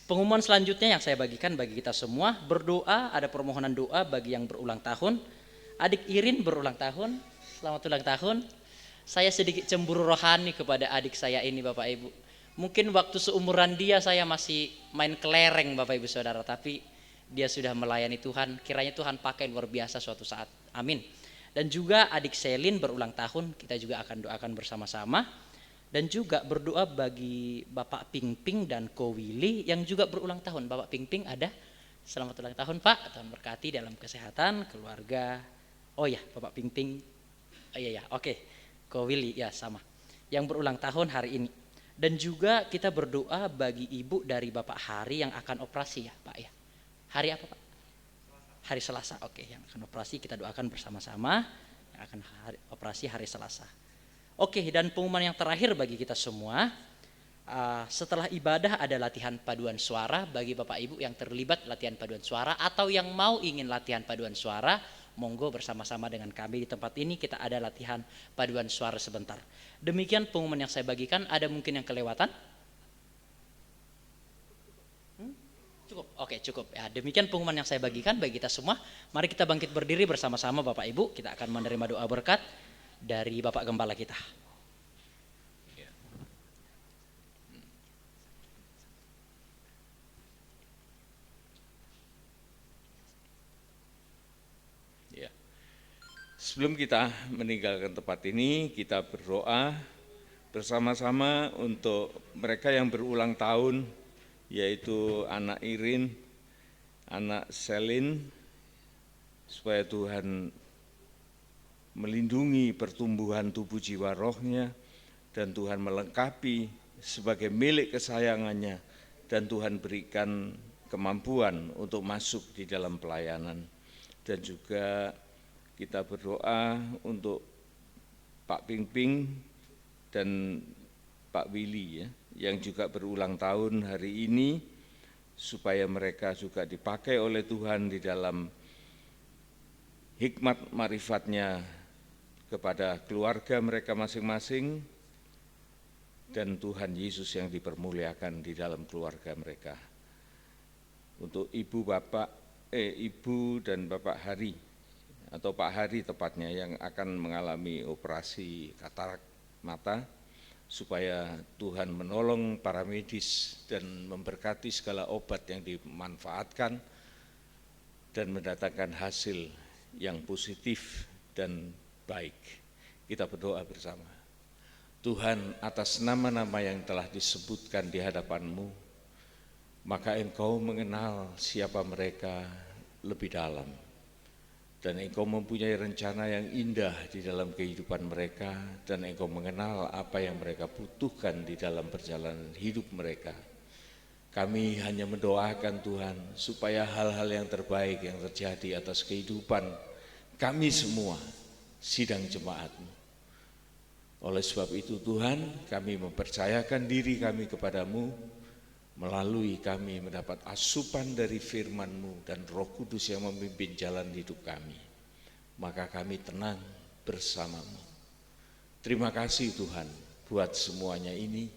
Pengumuman selanjutnya yang saya bagikan bagi kita semua, berdoa, ada permohonan doa bagi yang berulang tahun. Adik Irin berulang tahun, selamat ulang tahun. Saya sedikit cemburu rohani kepada adik saya ini Bapak Ibu. Mungkin waktu seumuran dia saya masih main kelereng Bapak Ibu Saudara, tapi dia sudah melayani Tuhan. Kiranya Tuhan pakai luar biasa suatu saat. Amin. Dan juga adik Selin berulang tahun, kita juga akan doakan bersama-sama. Dan juga berdoa bagi Bapak Pingping dan Ko Willy yang juga berulang tahun. Bapak Pingping ada, selamat ulang tahun Pak, Tuhan berkati dalam kesehatan, keluarga. Oh ya, Bapak Pingping. Oh iya ya, oke. Ko Willy ya sama. Yang berulang tahun hari ini. Dan juga kita berdoa bagi ibu dari Bapak Hari yang akan operasi ya Pak ya. Hari apa Pak? Hari Selasa. Oke, yang akan operasi kita doakan bersama-sama. Yang akan operasi hari Selasa. Oke, dan pengumuman yang terakhir bagi kita semua. Setelah ibadah ada latihan paduan suara bagi Bapak Ibu yang terlibat latihan paduan suara atau yang mau ingin latihan paduan suara, monggo bersama-sama dengan kami di tempat ini kita ada latihan paduan suara sebentar. Demikian pengumuman yang saya bagikan. Ada mungkin yang kelewatan? Cukup? Oke, cukup. Ya, demikian pengumuman yang saya bagikan bagi kita semua. Mari kita bangkit berdiri bersama-sama Bapak Ibu. Kita akan menerima doa berkat dari Bapak Gembala kita. Sebelum kita meninggalkan tempat ini, kita berdoa bersama-sama untuk mereka yang berulang tahun, yaitu anak Irin, anak Selin, supaya Tuhan melindungi pertumbuhan tubuh jiwa rohnya, dan Tuhan melengkapi sebagai milik kesayangannya, dan Tuhan berikan kemampuan untuk masuk di dalam pelayanan. Dan juga kita berdoa untuk Pak Pingping dan Pak Willy ya, yang juga berulang tahun hari ini, supaya mereka juga dipakai oleh Tuhan di dalam hikmat marifatnya kepada keluarga mereka masing-masing, dan Tuhan Yesus yang dipermuliakan di dalam keluarga mereka. Untuk Ibu dan Bapak Hari, atau Pak Hari tepatnya, yang akan mengalami operasi katarak mata, supaya Tuhan menolong para medis dan memberkati segala obat yang dimanfaatkan dan mendatangkan hasil yang positif dan baik. Kita berdoa bersama. Tuhan, atas nama-nama yang telah disebutkan di hadapan-Mu, maka Engkau mengenal siapa mereka lebih dalam. Dan Engkau mempunyai rencana yang indah di dalam kehidupan mereka, dan Engkau mengenal apa yang mereka butuhkan di dalam perjalanan hidup mereka. Kami hanya mendoakan Tuhan, supaya hal-hal yang terbaik yang terjadi atas kehidupan kami semua, sidang jemaat-Mu. Oleh sebab itu Tuhan, kami mempercayakan diri kami kepadamu, melalui kami mendapat asupan dari firman-Mu dan Roh Kudus yang memimpin jalan hidup kami. Maka kami tenang bersama-Mu. Terima kasih Tuhan, buat semuanya ini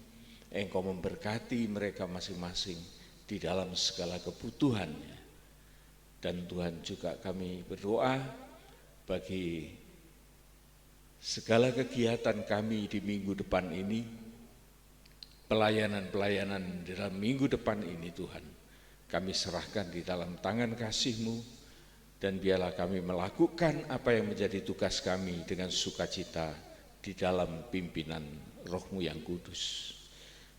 Engkau memberkati mereka masing-masing di dalam segala kebutuhannya. Dan Tuhan juga kami berdoa bagi segala kegiatan kami di minggu depan ini, pelayanan-pelayanan di dalam minggu depan ini Tuhan, kami serahkan di dalam tangan kasih-Mu, dan biarlah kami melakukan apa yang menjadi tugas kami dengan sukacita di dalam pimpinan Roh-Mu yang kudus.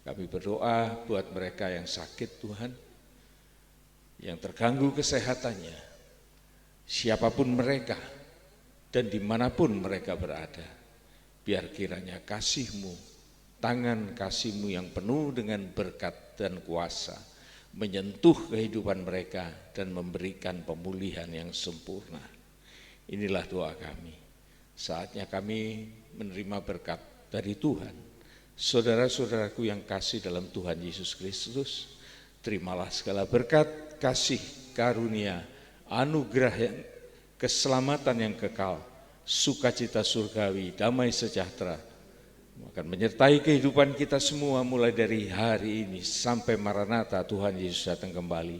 Kami berdoa buat mereka yang sakit Tuhan, yang terganggu kesehatannya, siapapun mereka dan dimanapun mereka berada, biar kiranya kasih-Mu, tangan kasih-Mu yang penuh dengan berkat dan kuasa menyentuh kehidupan mereka dan memberikan pemulihan yang sempurna. Inilah doa kami. Saatnya kami menerima berkat dari Tuhan. Saudara-saudaraku yang kasih dalam Tuhan Yesus Kristus, terimalah segala berkat, kasih, karunia, anugerah yang keselamatan yang kekal, sukacita surgawi, damai sejahtera akan menyertai kehidupan kita semua mulai dari hari ini sampai Maranatha Tuhan Yesus datang kembali.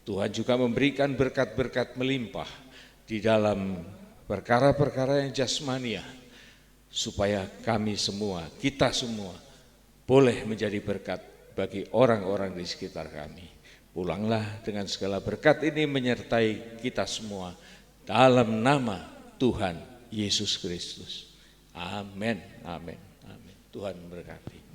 Tuhan juga memberikan berkat-berkat melimpah di dalam perkara-perkara yang jasmania, supaya kami semua, kita semua boleh menjadi berkat bagi orang-orang di sekitar kami. Pulanglah dengan segala berkat ini menyertai kita semua dalam nama Tuhan Yesus Kristus. Amin, amin, amin. Tuhan memberkati.